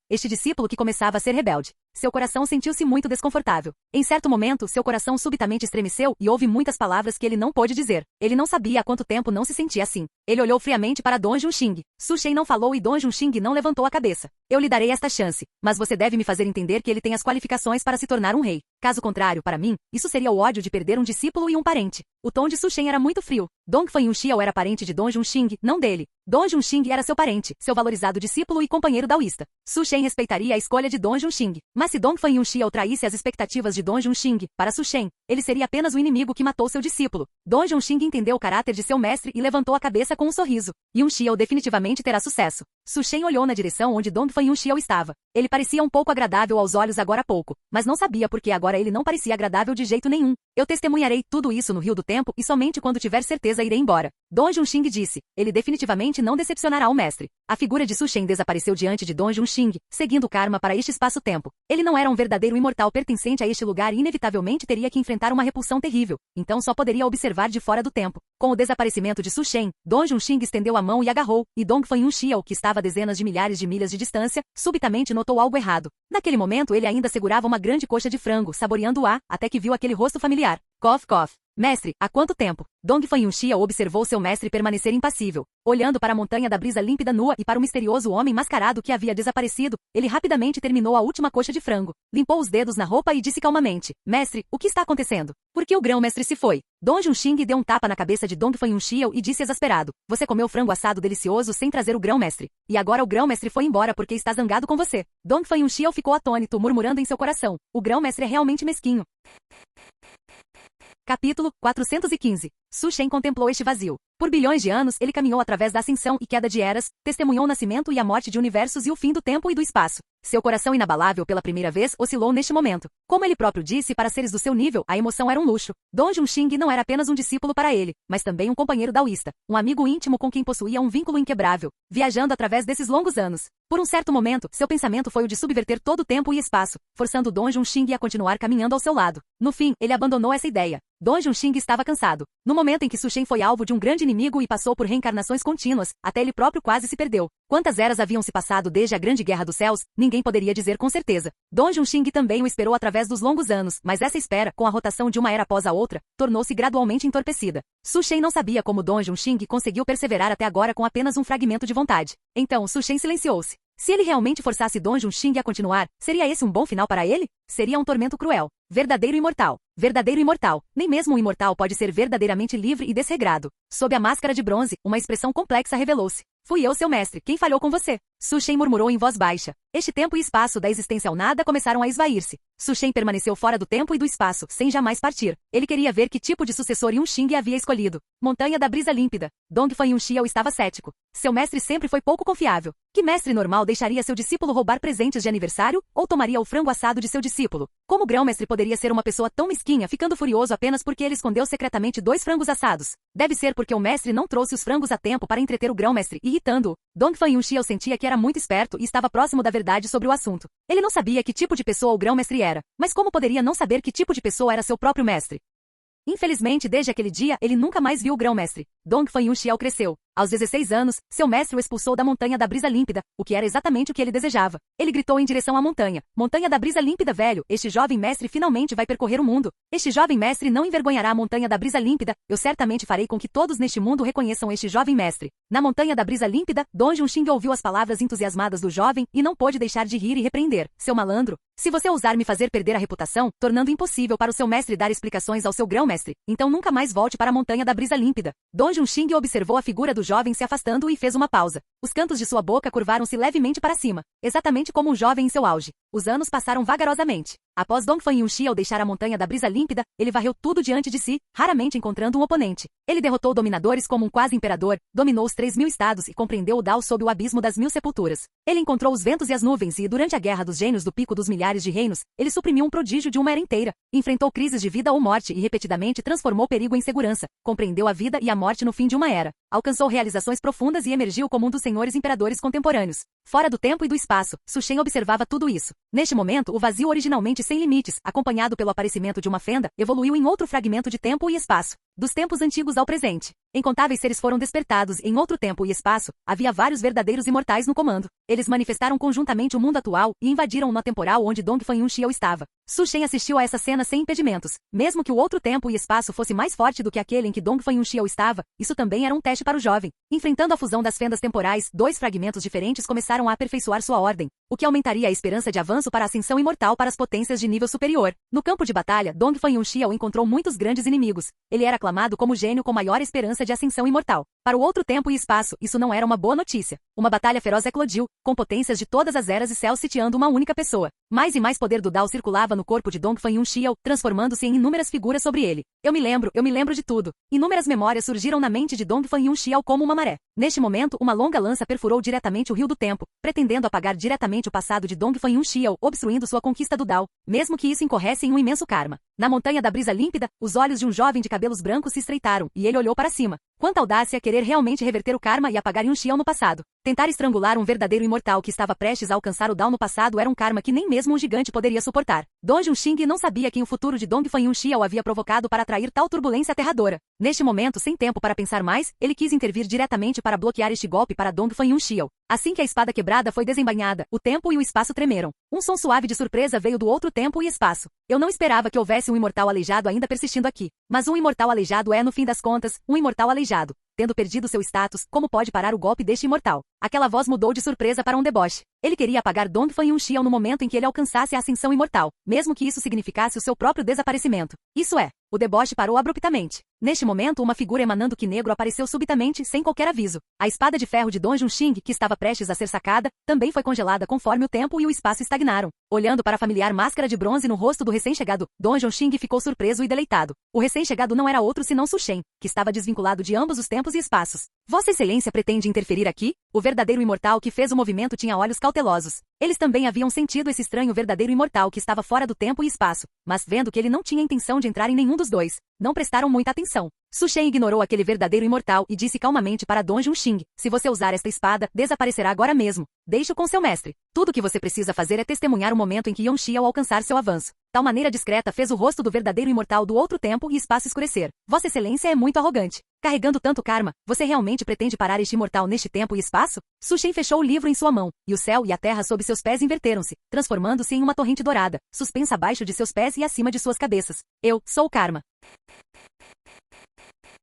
que começava a ser rebelde. Seu coração sentiu-se muito desconfortável. Em certo momento, seu coração subitamente estremeceu e houve muitas palavras que ele não pôde dizer. Ele não sabia há quanto tempo não se sentia assim. Ele olhou friamente para Don Junxing. Su Shen não falou e Don Junxing não levantou a cabeça. Eu lhe darei esta chance, mas você deve me fazer entender que ele tem as qualificações para se tornar um rei. Caso contrário, para mim, isso seria o ódio de perder um discípulo e um parente. O tom de Su Shen era muito frio. Dongfang Yonxiao era parente de Don Junxing, não dele. Don Junxing era seu parente, seu valorizado discípulo e companheiro daoísta. Su Shen respeitaria a escolha de Don Junxing. Mas se Dongfang Yonxiao traísse as expectativas de Don Junxing, para Su Shen, ele seria apenas o inimigo que matou seu discípulo. Don Junxing entendeu o caráter de seu mestre e levantou a cabeça com um sorriso. Yonxiao definitivamente terá sucesso. Su Shen olhou na direção onde Dongfang Yonxiao estava. Ele parecia um pouco agradável aos olhos agora há pouco, mas não sabia por que agora ele não parecia agradável de jeito nenhum. Eu testemunharei tudo isso no rio do tempo e somente quando tiver certeza irei embora. Don Junxing disse. Ele definitivamente não decepcionará o mestre. A figura de Su Shen desapareceu diante de Don Junxing, seguindo o karma para este espaço-tempo. Ele não era um verdadeiro imortal pertencente a este lugar e inevitavelmente teria que enfrentar uma repulsão terrível, então só poderia observar de fora do tempo. Com o desaparecimento de Su Shen, Don Junxing estendeu a mão e agarrou, e Dongfang Yonxiao, que estava a dezenas de milhares de milhas de distância, subitamente notou algo errado. Naquele momento ele ainda segurava uma grande coxa de frango, saboreando-a, até que viu aquele rosto familiar. Cough, cough. Mestre, há quanto tempo? Dongfang Yonxiao observou seu mestre permanecer impassível. Olhando para a montanha da brisa límpida nua e para o misterioso homem mascarado que havia desaparecido, ele rapidamente terminou a última coxa de frango. Limpou os dedos na roupa e disse calmamente. Mestre, o que está acontecendo? Por que o grão-mestre se foi? Don Junxing deu um tapa na cabeça de Dongfang Yonxiao e disse exasperado. Você comeu frango assado delicioso sem trazer o grão-mestre. E agora o grão-mestre foi embora porque está zangado com você. Dongfang Yonxiao ficou atônito, murmurando em seu coração. O grão-mestre é realmente mesquinho. Capítulo 415. Su Shen contemplou este vazio. Por bilhões de anos, ele caminhou através da ascensão e queda de eras, testemunhou o nascimento e a morte de universos e o fim do tempo e do espaço. Seu coração inabalável pela primeira vez oscilou neste momento. Como ele próprio disse, para seres do seu nível, a emoção era um luxo. Don Junxing não era apenas um discípulo para ele, mas também um companheiro daoísta, um amigo íntimo com quem possuía um vínculo inquebrável, viajando através desses longos anos. Por um certo momento, seu pensamento foi o de subverter todo o tempo e espaço, forçando Don Junxing a continuar caminhando ao seu lado. No fim, ele abandonou essa ideia. Don Junxing estava cansado. No momento em que Su Shen foi alvo de um grande inimigo e passou por reencarnações contínuas, até ele próprio quase se perdeu. Quantas eras haviam se passado desde a Grande Guerra dos Céus, ninguém poderia dizer com certeza. Don Junxing também o esperou através dos longos anos, mas essa espera, com a rotação de uma era após a outra, tornou-se gradualmente entorpecida. Su Shen não sabia como Don Junxing conseguiu perseverar até agora com apenas um fragmento de vontade. Então Su Shen silenciou-se. Se ele realmente forçasse Don Junxing a continuar, seria esse um bom final para ele? Seria um tormento cruel. Verdadeiro imortal. Verdadeiro imortal. Nem mesmo um imortal pode ser verdadeiramente livre e desregrado. Sob a máscara de bronze, uma expressão complexa revelou-se. Fui eu, seu mestre. Quem falhou com você? Su Shen murmurou em voz baixa. Este tempo e espaço da existência ao nada começaram a esvair-se. Su Shen permaneceu fora do tempo e do espaço, sem jamais partir. Ele queria ver que tipo de sucessor Yun Xing havia escolhido. Montanha da brisa límpida. Dongfang Yunxiao estava cético. Seu mestre sempre foi pouco confiável. Que mestre normal deixaria seu discípulo roubar presentes de aniversário, ou tomaria o frango assado de seu discípulo? Como o grão-mestre poderia ser uma pessoa tão mesquinha, ficando furioso apenas porque ele escondeu secretamente 2 frangos assados? Deve ser porque o mestre não trouxe os frangos a tempo para entreter o grão-mestre, irritando-o. Dongfang Yunxiao sentia que era muito esperto e estava próximo da verdade sobre o assunto. Ele não sabia que tipo de pessoa o grão-mestre era, mas como poderia não saber que tipo de pessoa era seu próprio mestre? Infelizmente, desde aquele dia, ele nunca mais viu o grão-mestre. Dongfang Yunxiao cresceu. Aos 16 anos, seu mestre o expulsou da Montanha da Brisa Límpida, o que era exatamente o que ele desejava. Ele gritou em direção à montanha. Montanha da Brisa Límpida, velho, este jovem mestre finalmente vai percorrer o mundo. Este jovem mestre não envergonhará a Montanha da Brisa Límpida, eu certamente farei com que todos neste mundo reconheçam este jovem mestre. Na Montanha da Brisa Límpida, Dong Junxing ouviu as palavras entusiasmadas do jovem e não pôde deixar de rir e repreender. Seu malandro, se você ousar me fazer perder a reputação, tornando impossível para o seu mestre dar explicações ao seu grão-mestre, então nunca mais volte para a Montanha da Brisa Límpida. Dong Junxing observou a figura do jovem se afastando e fez uma pausa. Os cantos de sua boca curvaram-se levemente para cima, exatamente como um jovem em seu auge. Os anos passaram vagarosamente. Após Dongfang Yunxiao deixar a Montanha da Brisa Límpida, ele varreu tudo diante de si, raramente encontrando um oponente. Ele derrotou dominadores como um quase imperador, dominou os 3.000 estados e compreendeu o Dao sob o abismo das 1000 sepulturas. Ele encontrou os ventos e as nuvens e, durante a Guerra dos Gênios do Pico dos Milhares de Reinos, ele suprimiu um prodígio de uma era inteira, enfrentou crises de vida ou morte e repetidamente transformou perigo em segurança, compreendeu a vida e a morte no fim de uma era, alcançou realizações profundas e emergiu como um dos senhores imperadores contemporâneos. Fora do tempo e do espaço, Su Shen observava tudo isso. Neste momento, o vazio originalmente sem limites, acompanhado pelo aparecimento de uma fenda, evoluiu em outro fragmento de tempo e espaço. Dos tempos antigos ao presente, incontáveis seres foram despertados e em outro tempo e espaço, havia vários verdadeiros imortais no comando. Eles manifestaram conjuntamente o mundo atual e invadiram uma temporal onde Dongfang Yunxiao estava. Su Shen assistiu a essa cena sem impedimentos. Mesmo que o outro tempo e espaço fosse mais forte do que aquele em que Dongfang Yunxiao estava, isso também era um teste para o jovem. Enfrentando a fusão das fendas temporais, 2 fragmentos diferentes começaram a aperfeiçoar sua ordem, o que aumentaria a esperança de avanço para a ascensão imortal para as potências de nível superior. No campo de batalha, Dongfang Yunxiao encontrou muitos grandes inimigos. Ele era aclamado como gênio com maior esperança de ascensão imortal. Para o outro tempo e espaço, isso não era uma boa notícia. Uma batalha feroz eclodiu, com potências de todas as eras e céus sitiando uma única pessoa. Mais e mais poder do Dao circulava no corpo de Dongfang Yunxiao, transformando-se em inúmeras figuras sobre ele. Eu me lembro de tudo. Inúmeras memórias surgiram na mente de Dongfang Yunxiao como uma maré. Neste momento, uma longa lança perfurou diretamente o rio do tempo, pretendendo apagar diretamente o passado de Dongfang Yunxiao, obstruindo sua conquista do Dao, mesmo que isso incorresse em um imenso karma. Na Montanha da Brisa Límpida, os olhos de um jovem de cabelos brancos se estreitaram, e ele olhou para cima. Quanta audácia querer realmente reverter o karma e apagar Yunxiao no passado. Tentar estrangular um verdadeiro imortal que estava prestes a alcançar o Dao no passado era um karma que nem mesmo um gigante poderia suportar. Dong Junxing não sabia quem o futuro de Dongfang Yunxiao havia provocado para atrair tal turbulência aterradora. Neste momento, sem tempo para pensar mais, ele quis intervir diretamente para bloquear este golpe para Dongfang Yunxiao. Assim que a espada quebrada foi desembainhada, o tempo e o espaço tremeram. Um som suave de surpresa veio do outro tempo e espaço. Eu não esperava que houvesse um imortal aleijado ainda persistindo aqui. Mas um imortal aleijado é, no fim das contas, um imortal aleijado. Tendo perdido seu status, como pode parar o golpe deste imortal? Aquela voz mudou de surpresa para um deboche. Ele queria apagar Dongfang Yunxiao no momento em que ele alcançasse a ascensão imortal, mesmo que isso significasse o seu próprio desaparecimento. Isso é, o deboche parou abruptamente. Neste momento, uma figura emanando que negro apareceu subitamente, sem qualquer aviso. A espada de ferro de Dong Junxing, que estava prestes a ser sacada, também foi congelada conforme o tempo e o espaço estagnaram. Olhando para a familiar máscara de bronze no rosto do recém-chegado, Dong Junxing ficou surpreso e deleitado. O recém-chegado não era outro senão Su Shen, que estava desvinculado de ambos os tempos e espaços. Vossa Excelência pretende interferir aqui? O verdadeiro imortal que fez o movimento tinha olhos cautelosos. Eles também haviam sentido esse estranho verdadeiro imortal que estava fora do tempo e espaço, mas vendo que ele não tinha intenção de entrar em nenhum dos dois, não prestaram muita atenção. Su Shen ignorou aquele verdadeiro imortal e disse calmamente para Dong Junxing: se você usar esta espada, desaparecerá agora mesmo. Deixe-o com seu mestre. Tudo o que você precisa fazer é testemunhar o momento em que Yunxiao alcançar seu avanço. Tal maneira discreta fez o rosto do verdadeiro imortal do outro tempo e espaço escurecer. Vossa Excelência é muito arrogante. Carregando tanto karma, você realmente pretende parar este imortal neste tempo e espaço? Su Shen fechou o livro em sua mão, e o céu e a terra sob seus pés inverteram-se, transformando-se em uma torrente dourada, suspensa abaixo de seus pés e acima de suas cabeças. Eu sou o karma.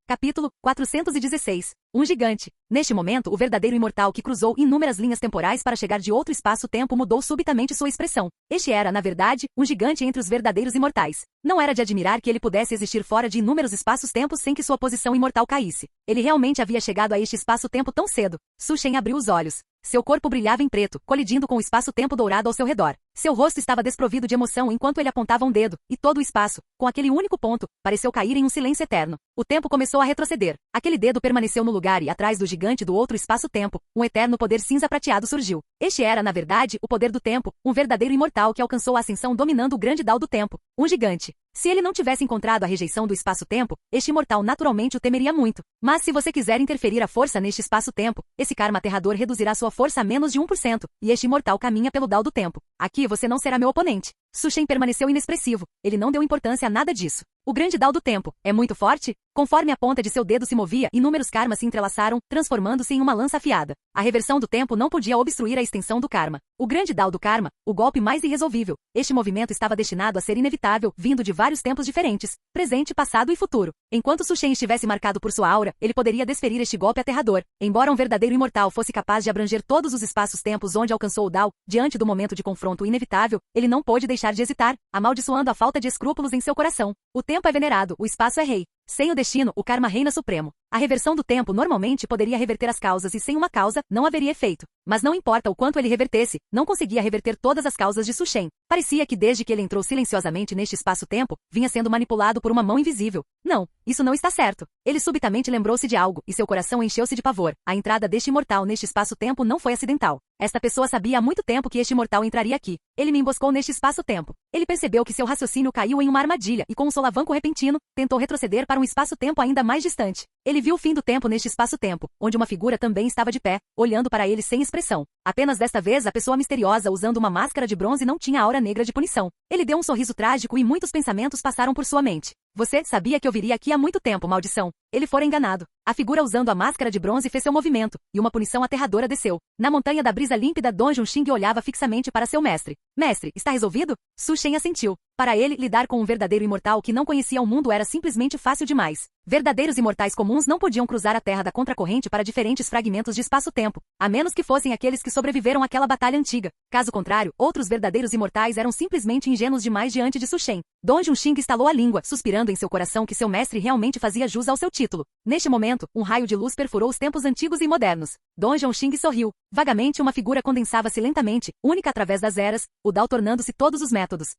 Capítulo 416. Um gigante. Neste momento, o verdadeiro imortal que cruzou inúmeras linhas temporais para chegar de outro espaço-tempo mudou subitamente sua expressão. Este era, na verdade, um gigante entre os verdadeiros imortais. Não era de admirar que ele pudesse existir fora de inúmeros espaços-tempos sem que sua posição imortal caísse. Ele realmente havia chegado a este espaço-tempo tão cedo. Su Shen abriu os olhos. Seu corpo brilhava em preto, colidindo com o espaço-tempo dourado ao seu redor. Seu rosto estava desprovido de emoção enquanto ele apontava um dedo, e todo o espaço, com aquele único ponto, pareceu cair em um silêncio eterno. O tempo começou a retroceder. Aquele dedo permaneceu no lugar e atrás do gigante do outro espaço-tempo, um eterno poder cinza prateado surgiu. Este era, na verdade, o poder do tempo, um verdadeiro imortal que alcançou a ascensão dominando o grande Dao do tempo. Um gigante. Se ele não tivesse encontrado a rejeição do espaço-tempo, este imortal naturalmente o temeria muito. Mas se você quiser interferir a força neste espaço-tempo, esse karma aterrador reduzirá sua força a menos de 1%, e este imortal caminha pelo Dao do tempo. Aqui você não será meu oponente. Su Shen permaneceu inexpressivo. Ele não deu importância a nada disso. O grande Dao do tempo é muito forte? Conforme a ponta de seu dedo se movia, inúmeros karmas se entrelaçaram, transformando-se em uma lança afiada. A reversão do tempo não podia obstruir a extensão do karma. O grande Dao do karma, o golpe mais irresolvível. Este movimento estava destinado a ser inevitável, vindo de vários tempos diferentes, presente, passado e futuro. Enquanto Su Shen estivesse marcado por sua aura, ele poderia desferir este golpe aterrador. Embora um verdadeiro imortal fosse capaz de abranger todos os espaços-tempos onde alcançou o Dao, diante do momento de confronto inevitável, ele não pôde deixar de hesitar, amaldiçoando a falta de escrúpulos em seu coração. O tempo é venerado, o espaço é rei. Sem o destino, o karma reina supremo. A reversão do tempo normalmente poderia reverter as causas e sem uma causa, não haveria efeito. Mas não importa o quanto ele revertesse, não conseguia reverter todas as causas de Su Shen. Parecia que desde que ele entrou silenciosamente neste espaço-tempo, vinha sendo manipulado por uma mão invisível. Não, isso não está certo. Ele subitamente lembrou-se de algo, e seu coração encheu-se de pavor. A entrada deste imortal neste espaço-tempo não foi acidental. Esta pessoa sabia há muito tempo que este imortal entraria aqui. Ele me emboscou neste espaço-tempo. Ele percebeu que seu raciocínio caiu em uma armadilha e com um solavanco repentino, tentou retroceder para um espaço-tempo ainda mais distante. Ele viu o fim do tempo neste espaço-tempo, onde uma figura também estava de pé, olhando para ele sem expressão. Apenas desta vez a pessoa misteriosa usando uma máscara de bronze não tinha a aura negra de punição. Ele deu um sorriso trágico e muitos pensamentos passaram por sua mente. Você sabia que eu viria aqui há muito tempo, maldição. Ele fora enganado. A figura usando a máscara de bronze fez seu movimento, e uma punição aterradora desceu. Na montanha da brisa límpida, Don Junxing olhava fixamente para seu mestre. Mestre, está resolvido? Su Shen assentiu. Para ele, lidar com um verdadeiro imortal que não conhecia o mundo era simplesmente fácil demais. Verdadeiros imortais comuns não podiam cruzar a terra da contracorrente para diferentes fragmentos de espaço-tempo, a menos que fossem aqueles que sobreviveram àquela batalha antiga. Caso contrário, outros verdadeiros imortais eram simplesmente ingênuos demais diante de Su Shen. Don Junxing estalou a língua, suspirando em seu coração que seu mestre realmente fazia jus ao seu título. Neste momento, um raio de luz perfurou os tempos antigos e modernos. Don Junxing sorriu. Vagamente uma figura condensava-se lentamente, única através das eras, o Dao tornando-se todos os métodos.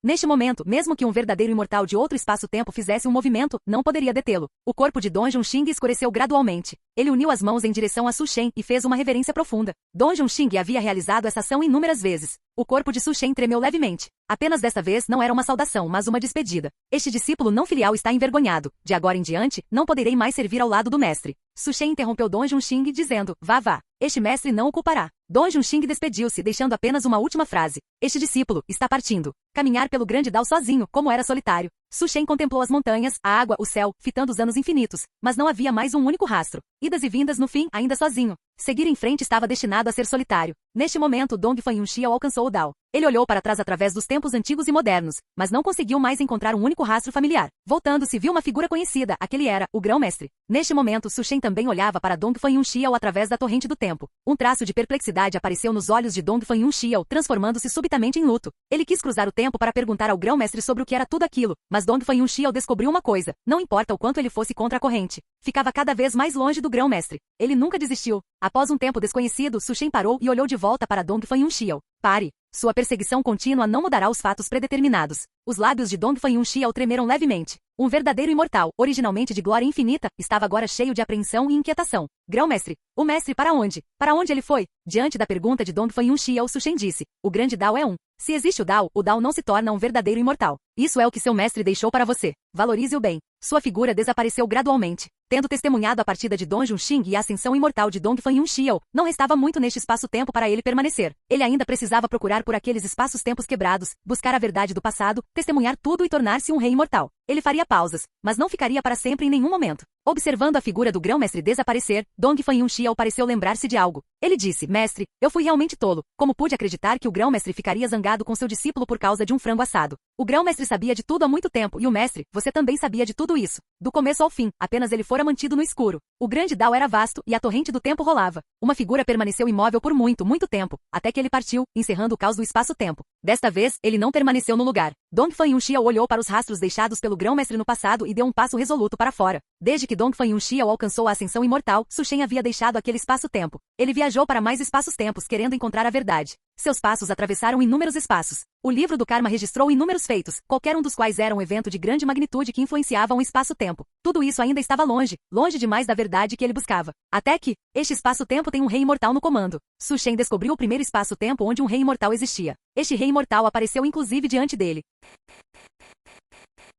Neste momento, mesmo que um verdadeiro imortal de outro espaço-tempo fizesse um movimento, não poderia detê-lo. O corpo de Don Junxing escureceu gradualmente. Ele uniu as mãos em direção a Su Shen e fez uma reverência profunda. Don Junxing havia realizado essa ação inúmeras vezes. O corpo de Su Shen tremeu levemente. Apenas desta vez não era uma saudação, mas uma despedida. Este discípulo não filial está envergonhado. De agora em diante, não poderei mais servir ao lado do mestre. Su Shen interrompeu Don Junxing dizendo, vá. Este mestre não o culpará. Don Junxing despediu-se, deixando apenas uma última frase. Este discípulo está partindo. Caminhar pelo grande Dao sozinho, como era solitário. Su Shen contemplou as montanhas, a água, o céu, fitando os anos infinitos, mas não havia mais um único rastro. Idas e vindas no fim, ainda sozinho. Seguir em frente estava destinado a ser solitário. Neste momento, Dong Fanyunxiao alcançou o Dao. Ele olhou para trás através dos tempos antigos e modernos, mas não conseguiu mais encontrar um único rastro familiar. Voltando-se, viu uma figura conhecida, aquele era, o grão-mestre. Neste momento, Su Shen também olhava para Dong Fanyunxiao através da torrente do tempo. Um traço de perplexidade apareceu nos olhos de Dong Fanyunxiao, transformando-se subitamente em luto. Ele quis cruzar o tempo para perguntar ao grão-mestre sobre o que era tudo aquilo, mas Dong Fanyunxiao descobriu uma coisa, não importa o quanto ele fosse contra a corrente. Ficava cada vez mais longe do grão-mestre. Ele nunca desistiu. Após um tempo desconhecido, Su Shen parou e olhou de volta para Dong Fanyunxiao. Pare. Sua perseguição contínua não mudará os fatos predeterminados. Os lábios de Dong Fanyunxiao tremeram levemente. Um verdadeiro imortal, originalmente de glória infinita, estava agora cheio de apreensão e inquietação. Grão-mestre. O mestre para onde? Para onde ele foi? Diante da pergunta de Dong Fanyunxiao, Su Shen disse. O grande Dao é um. Se existe o Dao não se torna um verdadeiro imortal. Isso é o que seu mestre deixou para você. Valorize-o bem. Sua figura desapareceu gradualmente. Tendo testemunhado a partida de Dong Junxing e a ascensão imortal de Dongfang Yunxiao, não restava muito neste espaço-tempo para ele permanecer. Ele ainda precisava procurar por aqueles espaços-tempos quebrados, buscar a verdade do passado, testemunhar tudo e tornar-se um rei imortal. Ele faria pausas, mas não ficaria para sempre em nenhum momento. Observando a figura do grão-mestre desaparecer, Dongfang Yunxiao pareceu lembrar-se de algo. Ele disse: mestre, eu fui realmente tolo. Como pude acreditar que o grão-mestre ficaria zangado com seu discípulo por causa de um frango assado? O grão-mestre sabia de tudo há muito tempo, e o mestre, você também sabia de tudo isso. Do começo ao fim, apenas ele fora mantido no escuro. O grande Dao era vasto, e a torrente do tempo rolava. Uma figura permaneceu imóvel por muito, muito tempo, até que ele partiu, encerrando o caos do espaço-tempo. Desta vez, ele não permaneceu no lugar. Dongfang Yunxiao olhou para os rastros deixados pelo grão-mestre no passado e deu um passo resoluto para fora. Desde que Dongfang Yunxiao alcançou a ascensão imortal, Su Shen havia deixado aquele espaço-tempo. Ele viajou para mais espaços-tempos querendo encontrar a verdade. Seus passos atravessaram inúmeros espaços. O livro do karma registrou inúmeros feitos, qualquer um dos quais era um evento de grande magnitude que influenciava um espaço-tempo. Tudo isso ainda estava longe, longe demais da verdade que ele buscava. Até que, este espaço-tempo tem um rei imortal no comando. Su Shen descobriu o primeiro espaço-tempo onde um rei imortal existia. Este rei imortal apareceu inclusive diante dele.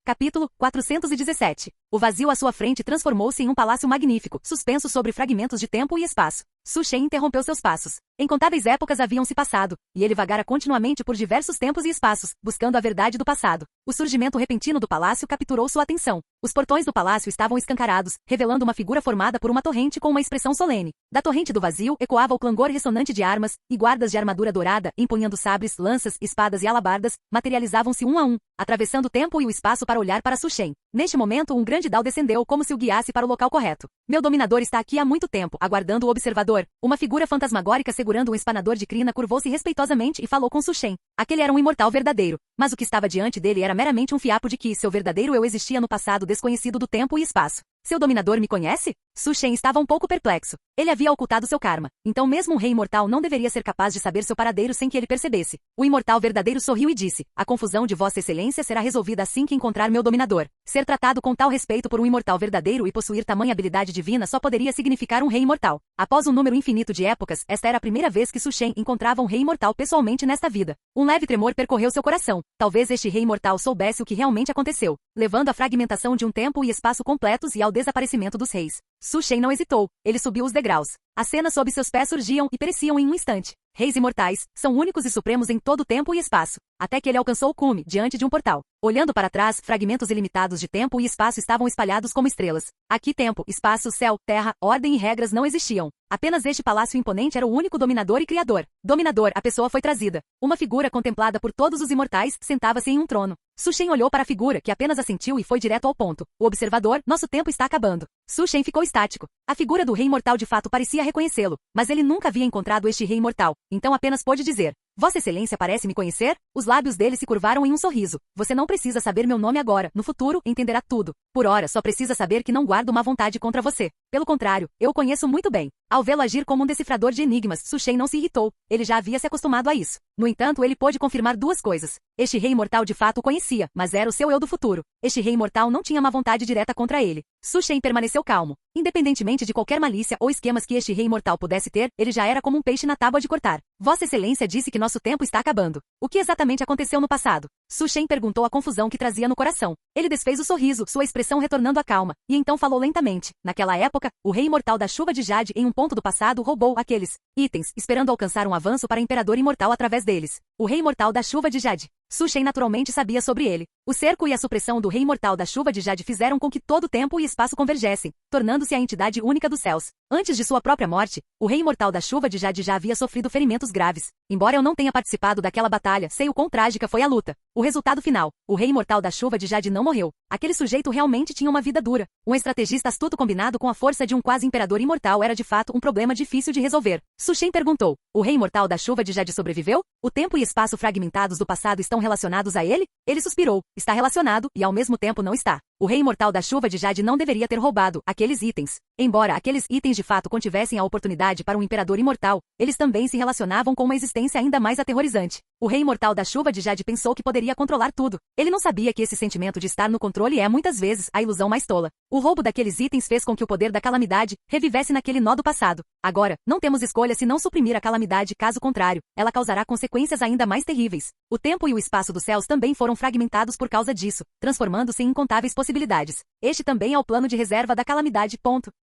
Capítulo 417. O vazio à sua frente transformou-se em um palácio magnífico, suspenso sobre fragmentos de tempo e espaço. Su Shen interrompeu seus passos. Incontáveis épocas haviam se passado, e ele vagara continuamente por diversos tempos e espaços, buscando a verdade do passado. O surgimento repentino do palácio capturou sua atenção. Os portões do palácio estavam escancarados, revelando uma figura formada por uma torrente com uma expressão solene. Da torrente do vazio ecoava o clangor ressonante de armas, e guardas de armadura dourada, empunhando sabres, lanças, espadas e alabardas, materializavam-se um a um, atravessando o tempo e o espaço para olhar para Su Shen. Neste momento, um grande Dao descendeu como se o guiasse para o local correto. Meu dominador está aqui há muito tempo, aguardando o observador. Uma figura fantasmagórica segurando um espanador de crina curvou-se respeitosamente e falou com Su Shen. Aquele era um imortal verdadeiro, mas o que estava diante dele era meramente um fiapo de que seu verdadeiro eu existia no passado desconhecido do tempo e espaço. Seu dominador me conhece? Su Shen estava um pouco perplexo. Ele havia ocultado seu karma. Então mesmo um rei imortal não deveria ser capaz de saber seu paradeiro sem que ele percebesse. O imortal verdadeiro sorriu e disse: a confusão de Vossa Excelência será resolvida assim que encontrar meu dominador. Ser tratado com tal respeito por um imortal verdadeiro e possuir tamanha habilidade divina só poderia significar um rei imortal. Após um número infinito de épocas, esta era a primeira vez que Su Shen encontrava um rei imortal pessoalmente nesta vida. Um leve tremor percorreu seu coração. Talvez este rei imortal soubesse o que realmente aconteceu, levando à fragmentação de um tempo e espaço completos e ao desaparecimento dos reis. Su Shen não hesitou. Ele subiu os degraus. As cenas sob seus pés surgiam e pereciam em um instante. Reis imortais são únicos e supremos em todo tempo e espaço. Até que ele alcançou o cume, diante de um portal. Olhando para trás, fragmentos ilimitados de tempo e espaço estavam espalhados como estrelas. Aqui tempo, espaço, céu, terra, ordem e regras não existiam. Apenas este palácio imponente era o único dominador e criador. Dominador, a pessoa foi trazida. Uma figura contemplada por todos os imortais sentava-se em um trono. Su Shen olhou para a figura, que apenas assentiu e foi direto ao ponto. O observador, nosso tempo está acabando. Su Shen ficou estático. A figura do rei imortal de fato parecia reconhecê-lo, mas ele nunca havia encontrado este rei imortal, então apenas pôde dizer: Vossa Excelência parece me conhecer? Os lábios dele se curvaram em um sorriso. Você não precisa saber meu nome agora, no futuro entenderá tudo. Por ora, só precisa saber que não guardo má vontade contra você. Pelo contrário, eu o conheço muito bem. Ao vê-lo agir como um decifrador de enigmas, Su Shen não se irritou. Ele já havia se acostumado a isso. No entanto, ele pôde confirmar duas coisas. Este rei imortal de fato o conhecia, mas era o seu eu do futuro. Este rei imortal não tinha má vontade direta contra ele. Su Shen permaneceu calmo. Independentemente de qualquer malícia ou esquemas que este rei imortal pudesse ter, ele já era como um peixe na tábua de cortar. Vossa Excelência disse que nosso tempo está acabando. O que exatamente aconteceu no passado? Su Shen perguntou a confusão que trazia no coração. Ele desfez o sorriso, sua expressão retornando à calma, e então falou lentamente. Naquela época, o rei imortal da chuva de Jade em um ponto do passado roubou aqueles itens, esperando alcançar um avanço para imperador imortal através deles. O rei imortal da chuva de Jade. Su Shen naturalmente sabia sobre ele. O cerco e a supressão do rei imortal da chuva de Jade fizeram com que todo tempo e espaço convergessem, tornando-se a entidade única dos céus. Antes de sua própria morte, o rei imortal da chuva de Jade já havia sofrido ferimentos graves. Embora eu não tenha participado daquela batalha, sei o quão trágica foi a luta. O resultado final, o rei imortal da chuva de Jade não morreu. Aquele sujeito realmente tinha uma vida dura. Um estrategista astuto combinado com a força de um quase imperador imortal era de fato um problema difícil de resolver. Su Shen perguntou: o rei imortal da chuva de Jade sobreviveu? O tempo e espaço fragmentados do passado estão relacionados a ele? Ele suspirou. Está relacionado, e ao mesmo tempo não está. O rei imortal da chuva de Jade não deveria ter roubado aqueles itens. Embora aqueles itens de fato contivessem a oportunidade para um imperador imortal, eles também se relacionavam com uma existência ainda mais aterrorizante. O rei imortal da chuva de Jade pensou que poderia controlar tudo. Ele não sabia que esse sentimento de estar no controle é muitas vezes a ilusão mais tola. O roubo daqueles itens fez com que o poder da calamidade revivesse naquele nó do passado. Agora, não temos escolha se não suprimir a calamidade, caso contrário, ela causará consequências ainda mais terríveis. O tempo e o espaço dos céus também foram fragmentados por causa disso, transformando-se em incontáveis possibilidades. Este também é o plano de reserva da calamidade.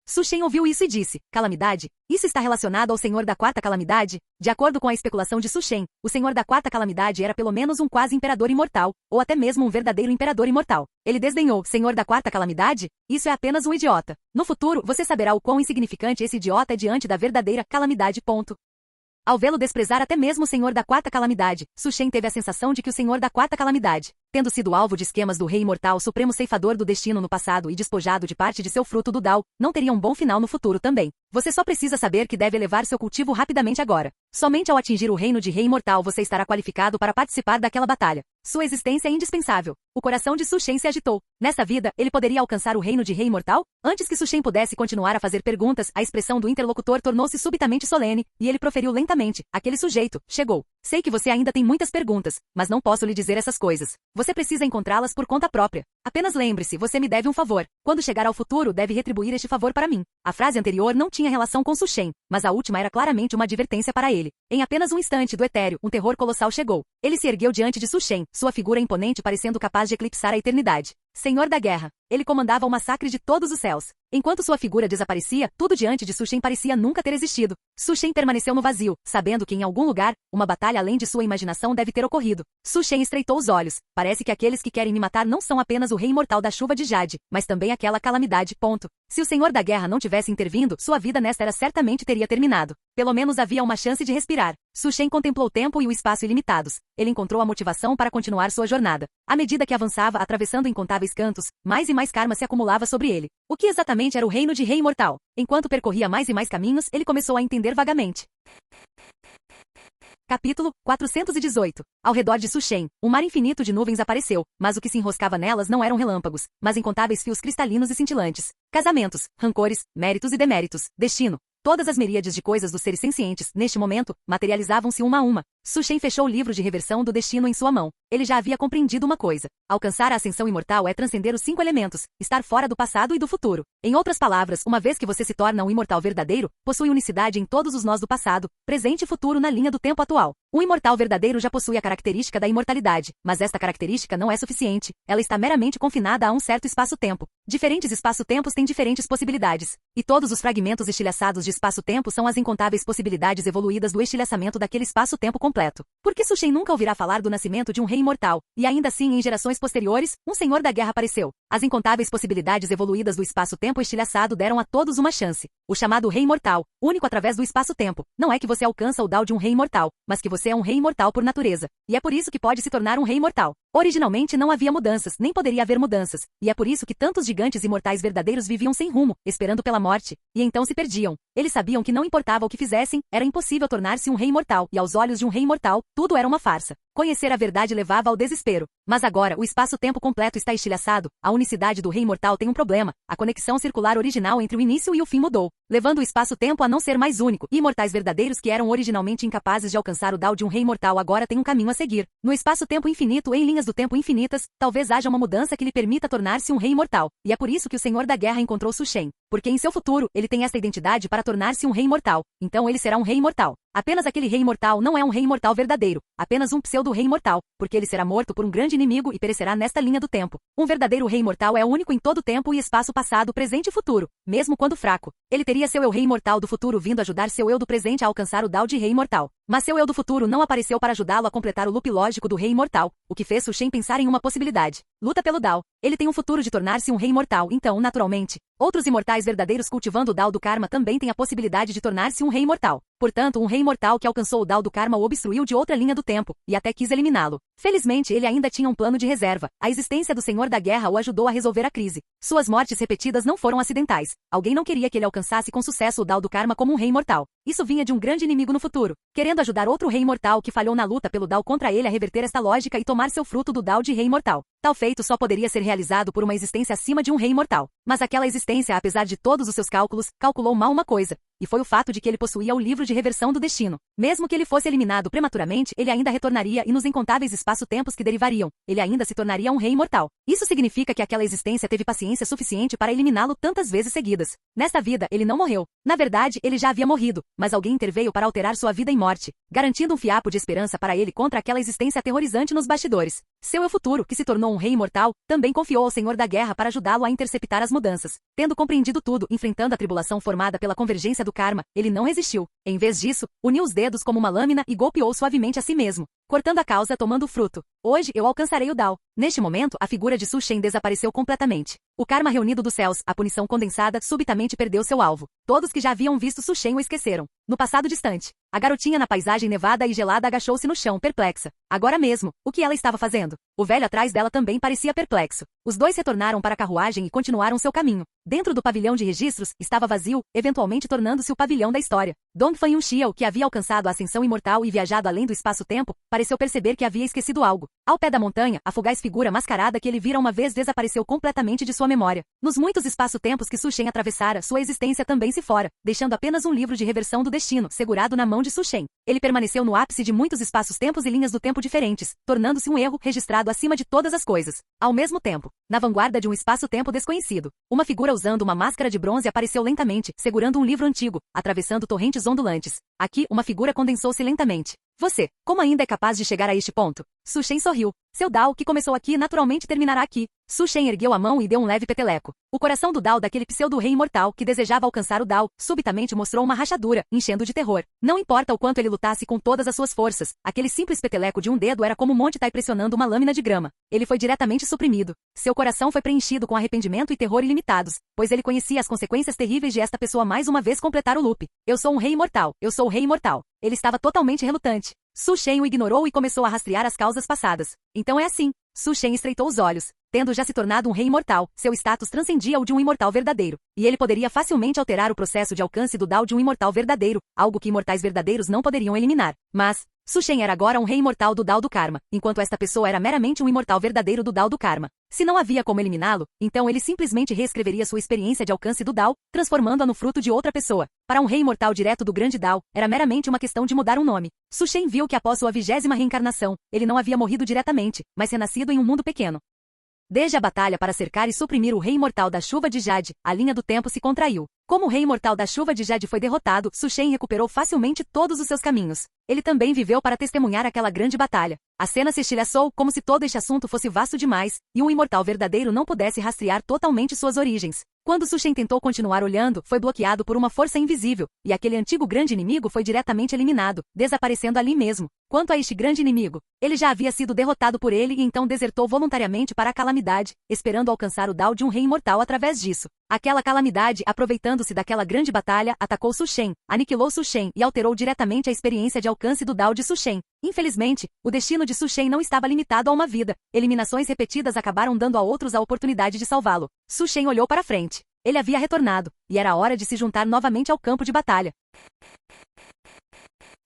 Su Shen ouviu isso e disse: calamidade? Isso está relacionado ao Senhor da Quarta Calamidade? De acordo com a especulação de Su Shen, o Senhor da Quarta Calamidade era pelo menos um quase imperador imortal, ou até mesmo um verdadeiro imperador imortal. Ele desdenhou: Senhor da Quarta Calamidade? Isso é apenas um idiota. No futuro, você saberá o quão insignificante esse idiota é diante da verdadeira calamidade. Ao vê-lo desprezar até mesmo o Senhor da Quarta Calamidade, Su Shen teve a sensação de que o Senhor da Quarta Calamidade, tendo sido alvo de esquemas do Rei Imortal Supremo Ceifador do Destino no passado e despojado de parte de seu fruto do Dao, não teria um bom final no futuro também. Você só precisa saber que deve elevar seu cultivo rapidamente agora. Somente ao atingir o reino de Rei Imortal você estará qualificado para participar daquela batalha. Sua existência é indispensável. O coração de Su Shen se agitou. Nessa vida, ele poderia alcançar o reino de Rei Imortal? Antes que Su Shen pudesse continuar a fazer perguntas, a expressão do interlocutor tornou-se subitamente solene, e ele proferiu lentamente: aquele sujeito chegou. Sei que você ainda tem muitas perguntas, mas não posso lhe dizer essas coisas. Você precisa encontrá-las por conta própria. Apenas lembre-se, você me deve um favor. Quando chegar ao futuro, deve retribuir este favor para mim. A frase anterior não tinha relação com Su Shen, mas a última era claramente uma advertência para ele. Em apenas um instante do etéreo, um terror colossal chegou. Ele se ergueu diante de Su Shen, sua figura imponente parecendo capaz de eclipsar a eternidade. Senhor da Guerra. Ele comandava o massacre de todos os céus. Enquanto sua figura desaparecia, tudo diante de Su Shen parecia nunca ter existido. Su Shen permaneceu no vazio, sabendo que em algum lugar, uma batalha além de sua imaginação deve ter ocorrido. Su Shen estreitou os olhos. Parece que aqueles que querem me matar não são apenas o Rei Imortal da Chuva de Jade, mas também aquela calamidade. Se o Senhor da Guerra não tivesse intervindo, sua vida nesta era certamente teria terminado. Pelo menos havia uma chance de respirar. Su Shen contemplou o tempo e o espaço ilimitados. Ele encontrou a motivação para continuar sua jornada. À medida que avançava atravessando incontáveis cantos, mais e mais karma se acumulava sobre ele. O que exatamente era o reino de Rei Imortal? Enquanto percorria mais e mais caminhos, ele começou a entender vagamente. Capítulo 418. Ao redor de Su Shen, um mar infinito de nuvens apareceu, mas o que se enroscava nelas não eram relâmpagos, mas incontáveis fios cristalinos e cintilantes. Casamentos, rancores, méritos e deméritos, destino. Todas as miríades de coisas dos seres sencientes, neste momento, materializavam-se uma a uma. Su Shen fechou o livro de reversão do destino em sua mão. Ele já havia compreendido uma coisa. Alcançar a ascensão imortal é transcender os 5 elementos, estar fora do passado e do futuro. Em outras palavras, uma vez que você se torna um imortal verdadeiro, possui unicidade em todos os nós do passado, presente e futuro na linha do tempo atual. Um imortal verdadeiro já possui a característica da imortalidade, mas esta característica não é suficiente. Ela está meramente confinada a um certo espaço-tempo. Diferentes espaço-tempos têm diferentes possibilidades. E todos os fragmentos estilhaçados de espaço-tempo são as incontáveis possibilidades evoluídas do estilhaçamento daquele espaço-tempo completo. Por que Su Shen nunca ouvirá falar do nascimento de um rei imortal, e ainda assim em gerações posteriores, um senhor da guerra apareceu? As incontáveis possibilidades evoluídas do espaço-tempo estilhaçado deram a todos uma chance. O chamado rei imortal, único através do espaço-tempo. Não é que você alcança o Dao de um rei imortal, mas que você é um rei imortal por natureza. E é por isso que pode se tornar um rei imortal. Originalmente não havia mudanças, nem poderia haver mudanças, e é por isso que tantos gigantes imortais verdadeiros viviam sem rumo, esperando pela morte, e então se perdiam. Eles sabiam que não importava o que fizessem, era impossível tornar-se um rei imortal, e aos olhos de um rei imortal, tudo era uma farsa. Conhecer a verdade levava ao desespero. Mas agora, o espaço-tempo completo está estilhaçado, a unicidade do rei imortal tem um problema, a conexão circular original entre o início e o fim mudou, levando o espaço-tempo a não ser mais único, e imortais verdadeiros que eram originalmente incapazes de alcançar o Dao de um rei imortal agora têm um caminho a seguir. No espaço-tempo infinito em linhas do tempo infinitas, talvez haja uma mudança que lhe permita tornar-se um rei imortal, e é por isso que o Senhor da Guerra encontrou Su Shen, porque em seu futuro, ele tem esta identidade para tornar-se um rei imortal, então ele será um rei imortal. Apenas aquele rei imortal não é um rei imortal verdadeiro, apenas um pseudo-rei imortal, porque ele será morto por um grande inimigo e perecerá nesta linha do tempo. Um verdadeiro rei imortal é único em todo tempo e espaço passado, presente e futuro, mesmo quando fraco. Ele teria seu eu rei imortal do futuro vindo ajudar seu eu do presente a alcançar o Dao de rei imortal. Mas seu eu do futuro não apareceu para ajudá-lo a completar o loop lógico do rei imortal, o que fez Su Shen pensar em uma possibilidade. Luta pelo Dao. Ele tem um futuro de tornar-se um rei imortal, então, naturalmente, outros imortais verdadeiros cultivando o Dao do Karma também têm a possibilidade de tornar-se um rei imortal. Portanto, um rei mortal que alcançou o Dao do Karma o obstruiu de outra linha do tempo, e até quis eliminá-lo. Felizmente, ele ainda tinha um plano de reserva. A existência do Senhor da Guerra o ajudou a resolver a crise. Suas mortes repetidas não foram acidentais. Alguém não queria que ele alcançasse com sucesso o Dao do Karma como um rei mortal. Isso vinha de um grande inimigo no futuro, querendo ajudar outro rei mortal que falhou na luta pelo Dao contra ele a reverter esta lógica e tomar seu fruto do Dao de rei mortal. Tal feito só poderia ser realizado por uma existência acima de um rei mortal. Mas aquela existência, apesar de todos os seus cálculos, calculou mal uma coisa, e foi o fato de que ele possuía o livro de reversão do destino. Mesmo que ele fosse eliminado prematuramente, ele ainda retornaria e nos incontáveis espaço-tempos que derivariam, ele ainda se tornaria um rei imortal. Isso significa que aquela existência teve paciência suficiente para eliminá-lo tantas vezes seguidas. Nesta vida, ele não morreu. Na verdade, ele já havia morrido, mas alguém interveio para alterar sua vida em morte, garantindo um fiapo de esperança para ele contra aquela existência aterrorizante nos bastidores. Seu eu futuro, que se tornou um rei imortal, também confiou ao Senhor da Guerra para ajudá-lo a interceptar as mudanças. Tendo compreendido tudo, enfrentando a tribulação formada pela convergência do karma, ele não resistiu. Em vez disso, uniu os dedos como uma lâmina e golpeou suavemente a si mesmo, cortando a causa tomando o fruto. Hoje eu alcançarei o Dao. Neste momento, a figura de Su Shen desapareceu completamente. O karma reunido dos céus, a punição condensada, subitamente perdeu seu alvo. Todos que já haviam visto Su Shen o esqueceram. No passado distante, a garotinha na paisagem nevada e gelada agachou-se no chão, perplexa. Agora mesmo, o que ela estava fazendo? O velho atrás dela também parecia perplexo. Os dois retornaram para a carruagem e continuaram seu caminho. Dentro do pavilhão de registros, estava vazio, eventualmente tornando-se o pavilhão da história. Dong Fan Xiao, que havia alcançado a ascensão imortal e viajado além do espaço-tempo, pareceu perceber que havia esquecido algo. Ao pé da montanha, a fugaz figura mascarada que ele vira uma vez desapareceu completamente de sua memória. Nos muitos espaço-tempos que Su Shen atravessara, sua existência também se fora, deixando apenas um livro de reversão do destino, segurado na mão de Su Shen. Ele permaneceu no ápice de muitos espaços-tempos e linhas do tempo diferentes, tornando-se um erro registrado acima de todas as coisas. Ao mesmo tempo, na vanguarda de um espaço-tempo desconhecido, uma figura usando uma máscara de bronze apareceu lentamente, segurando um livro antigo, atravessando torrentes ondulantes. Aqui, uma figura condensou-se lentamente. Você, como ainda é capaz de chegar a este ponto? Su Shen sorriu. Seu Dao, que começou aqui, naturalmente terminará aqui. Su Shen ergueu a mão e deu um leve peteleco. O coração do Dao daquele pseudo-rei imortal que desejava alcançar o Dao, subitamente mostrou uma rachadura, enchendo de terror. Não importa o quanto ele lutasse com todas as suas forças, aquele simples peteleco de um dedo era como um monte Tai pressionando uma lâmina de grama. Ele foi diretamente suprimido. Seu coração foi preenchido com arrependimento e terror ilimitados, pois ele conhecia as consequências terríveis de esta pessoa mais uma vez completar o loop. Eu sou um rei imortal, eu sou o rei imortal. Ele estava totalmente relutante. Su Shen o ignorou e começou a rastrear as causas passadas. Então é assim. Su Shen estreitou os olhos. Tendo já se tornado um rei imortal, seu status transcendia o de um imortal verdadeiro, e ele poderia facilmente alterar o processo de alcance do Dao de um imortal verdadeiro, algo que imortais verdadeiros não poderiam eliminar. Mas Su Shen era agora um rei imortal do Dao do Karma, enquanto esta pessoa era meramente um imortal verdadeiro do Dao do Karma. Se não havia como eliminá-lo, então ele simplesmente reescreveria sua experiência de alcance do Dao, transformando-a no fruto de outra pessoa. Para um rei imortal direto do grande Dao, era meramente uma questão de mudar um nome. Su Shen viu que após sua 20ª reencarnação, ele não havia morrido diretamente, mas renascido em um mundo pequeno. Desde a batalha para cercar e suprimir o rei imortal da chuva de Jade, a linha do tempo se contraiu. Como o rei imortal da chuva de Jade foi derrotado, Su Shen recuperou facilmente todos os seus caminhos. Ele também viveu para testemunhar aquela grande batalha. A cena se estilhaçou como se todo este assunto fosse vasto demais, e um imortal verdadeiro não pudesse rastrear totalmente suas origens. Quando Su Shen tentou continuar olhando, foi bloqueado por uma força invisível, e aquele antigo grande inimigo foi diretamente eliminado, desaparecendo ali mesmo. Quanto a este grande inimigo, ele já havia sido derrotado por ele e então desertou voluntariamente para a calamidade, esperando alcançar o Dao de um rei imortal através disso. Aquela calamidade, aproveitando-se daquela grande batalha, atacou Su Shen, aniquilou Su Shen e alterou diretamente a experiência de alcance do Dao de Su Shen. Infelizmente, o destino de Su Shen não estava limitado a uma vida. Eliminações repetidas acabaram dando a outros a oportunidade de salvá-lo. Su Shen olhou para frente. Ele havia retornado, e era hora de se juntar novamente ao campo de batalha.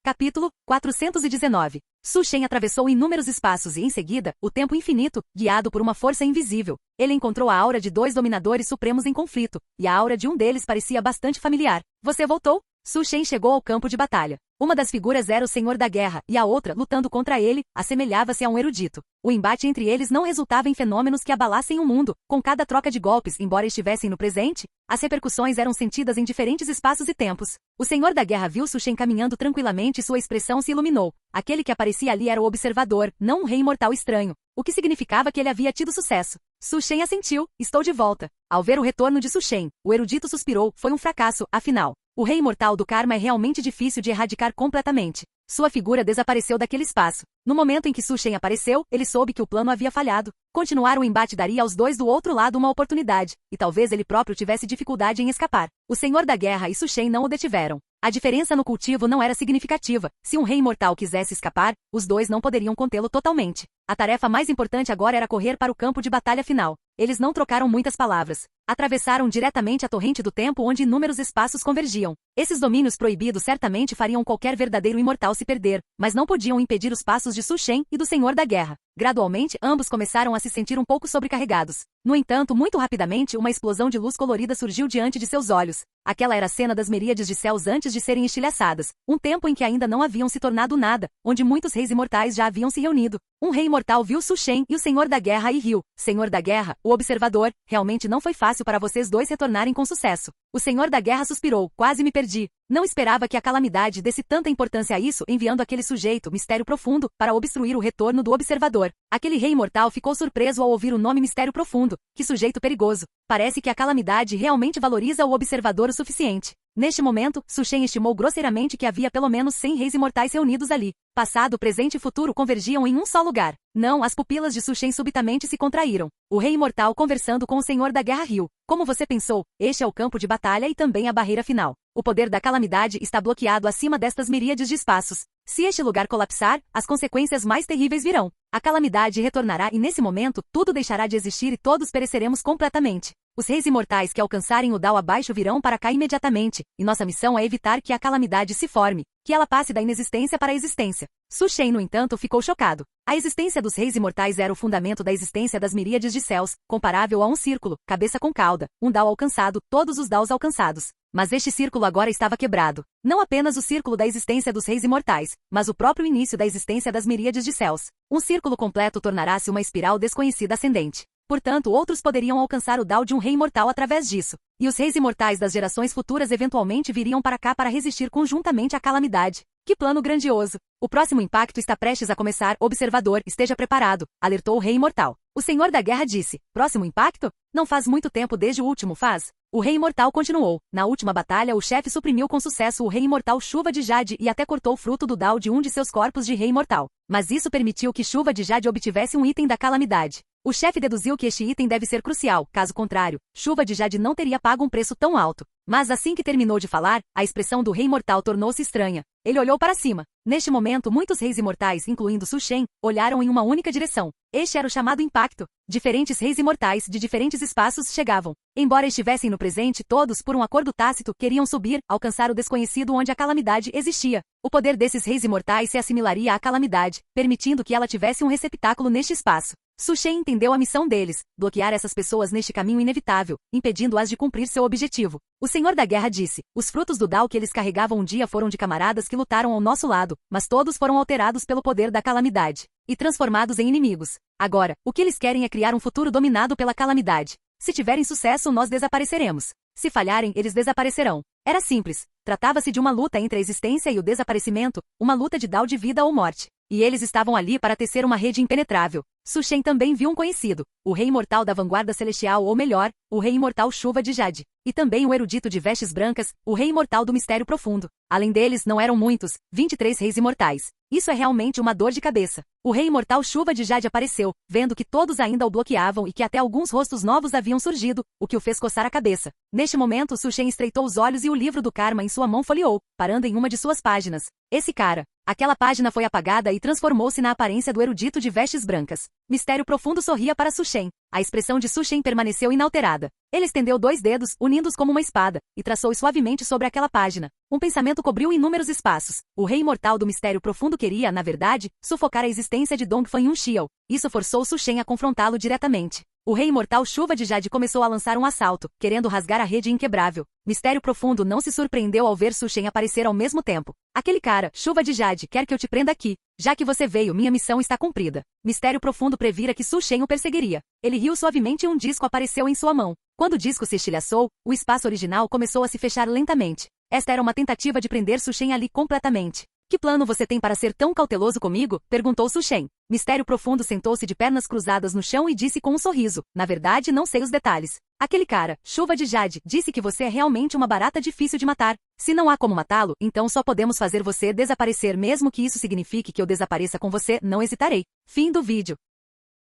Capítulo 419. Su Shen atravessou inúmeros espaços e, em seguida, o tempo infinito, guiado por uma força invisível. Ele encontrou a aura de dois dominadores supremos em conflito, e a aura de um deles parecia bastante familiar. Você voltou? Su Shen chegou ao campo de batalha. Uma das figuras era o Senhor da Guerra, e a outra, lutando contra ele, assemelhava-se a um erudito. O embate entre eles não resultava em fenômenos que abalassem o mundo. Com cada troca de golpes, embora estivessem no presente, as repercussões eram sentidas em diferentes espaços e tempos. O Senhor da Guerra viu Su Shen caminhando tranquilamente e sua expressão se iluminou. Aquele que aparecia ali era o observador, não um rei imortal estranho, o que significava que ele havia tido sucesso. Su Shen assentiu. Estou de volta. Ao ver o retorno de Su Shen, o erudito suspirou. Foi um fracasso, afinal. O rei imortal do karma é realmente difícil de erradicar completamente. Sua figura desapareceu daquele espaço. No momento em que Su Shen apareceu, ele soube que o plano havia falhado. Continuar o embate daria aos dois do outro lado uma oportunidade, e talvez ele próprio tivesse dificuldade em escapar. O Senhor da Guerra e Su Shen não o detiveram. A diferença no cultivo não era significativa. Se um rei imortal quisesse escapar, os dois não poderiam contê-lo totalmente. A tarefa mais importante agora era correr para o campo de batalha final. Eles não trocaram muitas palavras. Atravessaram diretamente a torrente do tempo onde inúmeros espaços convergiam. Esses domínios proibidos certamente fariam qualquer verdadeiro imortal se perder, mas não podiam impedir os passos de Su Shen e do Senhor da Guerra. Gradualmente, ambos começaram a se sentir um pouco sobrecarregados. No entanto, muito rapidamente, uma explosão de luz colorida surgiu diante de seus olhos. Aquela era a cena das miríades de céus antes de serem estilhaçadas, um tempo em que ainda não haviam se tornado nada, onde muitos reis imortais já haviam se reunido. Um rei imortal viu Su Shen e o Senhor da Guerra e riu. Senhor da Guerra, o observador, realmente não foi fácil para vocês dois retornarem com sucesso. O Senhor da Guerra suspirou, quase me perdi. Não esperava que a calamidade desse tanta importância a isso, enviando aquele sujeito, Mistério Profundo, para obstruir o retorno do observador. Aquele rei imortal ficou surpreso ao ouvir o nome Mistério Profundo. Que sujeito perigoso. Parece que a calamidade realmente valoriza o observador o suficiente. Neste momento, Su Shen estimou grosseiramente que havia pelo menos 100 reis imortais reunidos ali. Passado, presente e futuro convergiam em um só lugar. Não, as pupilas de Su Shen subitamente se contraíram. O rei imortal conversando com o Senhor da Guerra riu. Como você pensou, este é o campo de batalha e também a barreira final. O poder da calamidade está bloqueado acima destas miríades de espaços. Se este lugar colapsar, as consequências mais terríveis virão. A calamidade retornará e nesse momento, tudo deixará de existir e todos pereceremos completamente. Os reis imortais que alcançarem o Dao abaixo virão para cá imediatamente, e nossa missão é evitar que a calamidade se forme, que ela passe da inexistência para a existência. Su Shen, no entanto, ficou chocado. A existência dos reis imortais era o fundamento da existência das miríades de céus, comparável a um círculo, cabeça com cauda, um Dao alcançado, todos os Daos alcançados. Mas este círculo agora estava quebrado. Não apenas o círculo da existência dos reis imortais, mas o próprio início da existência das miríades de céus. Um círculo completo tornará-se uma espiral desconhecida ascendente. Portanto, outros poderiam alcançar o Dao de um rei imortal através disso. E os reis imortais das gerações futuras eventualmente viriam para cá para resistir conjuntamente à calamidade. Que plano grandioso! O próximo impacto está prestes a começar. Observador, esteja preparado, alertou o rei imortal. O Senhor da Guerra disse, próximo impacto? Não faz muito tempo desde o último, faz? O rei imortal continuou. Na última batalha, o chefe suprimiu com sucesso o rei imortal Chuva de Jade e até cortou o fruto do Dao de um de seus corpos de rei imortal. Mas isso permitiu que Chuva de Jade obtivesse um item da calamidade. O chefe deduziu que este item deve ser crucial, caso contrário, Chuva de Jade não teria pago um preço tão alto. Mas assim que terminou de falar, a expressão do rei imortal tornou-se estranha. Ele olhou para cima. Neste momento, muitos reis imortais, incluindo Su Shen, olharam em uma única direção. Este era o chamado impacto. Diferentes reis imortais de diferentes espaços chegavam. Embora estivessem no presente, todos, por um acordo tácito, queriam subir, alcançar o desconhecido onde a calamidade existia. O poder desses reis imortais se assimilaria à calamidade, permitindo que ela tivesse um receptáculo neste espaço. Su Shen entendeu a missão deles, bloquear essas pessoas neste caminho inevitável, impedindo-as de cumprir seu objetivo. O Senhor da Guerra disse, os frutos do Dao que eles carregavam um dia foram de camaradas que lutaram ao nosso lado, mas todos foram alterados pelo poder da calamidade, e transformados em inimigos. Agora, o que eles querem é criar um futuro dominado pela calamidade. Se tiverem sucesso, nós desapareceremos. Se falharem, eles desaparecerão. Era simples. Tratava-se de uma luta entre a existência e o desaparecimento, uma luta de Dao de vida ou morte. E eles estavam ali para tecer uma rede impenetrável. Su Shen também viu um conhecido, o rei imortal da vanguarda celestial ou melhor, o rei imortal Chuva de Jade. E também o erudito de vestes brancas, o rei imortal do mistério profundo. Além deles, não eram muitos, 23 reis imortais. Isso é realmente uma dor de cabeça. O rei imortal Chuva de Jade apareceu, vendo que todos ainda o bloqueavam e que até alguns rostos novos haviam surgido, o que o fez coçar a cabeça. Neste momento, Su Shen estreitou os olhos e o livro do karma em sua mão folheou, parando em uma de suas páginas. Esse cara. Aquela página foi apagada e transformou-se na aparência do erudito de vestes brancas. Mistério Profundo sorria para Su Shen. A expressão de Su Shen permaneceu inalterada. Ele estendeu 2 dedos, unindo-os como uma espada, e traçou suavemente sobre aquela página. Um pensamento cobriu inúmeros espaços. O rei imortal do Mistério Profundo queria, na verdade, sufocar a existência de Dongfang Yunxiao. Isso forçou Su Shen a confrontá-lo diretamente. O rei imortal Chuva de Jade começou a lançar um assalto, querendo rasgar a rede inquebrável. Mistério Profundo não se surpreendeu ao ver Su Shen aparecer ao mesmo tempo. Aquele cara, Chuva de Jade, quer que eu te prenda aqui. Já que você veio, minha missão está cumprida. Mistério Profundo previra que Su Shen o perseguiria. Ele riu suavemente e um disco apareceu em sua mão. Quando o disco se estilhaçou, o espaço original começou a se fechar lentamente. Esta era uma tentativa de prender Su Shen ali completamente. Que plano você tem para ser tão cauteloso comigo? Perguntou Su Shen. Mistério Profundo sentou-se de pernas cruzadas no chão e disse com um sorriso. Na verdade, não sei os detalhes. Aquele cara, Chuva de Jade, disse que você é realmente uma barata difícil de matar. Se não há como matá-lo, então só podemos fazer você desaparecer, mesmo que isso signifique que eu desapareça com você, não hesitarei. Fim do vídeo.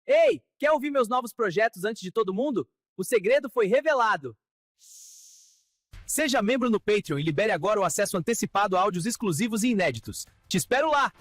Ei, quer ouvir meus novos projetos antes de todo mundo? O segredo foi revelado. Seja membro no Patreon e libere agora o acesso antecipado a áudios exclusivos e inéditos. Te espero lá!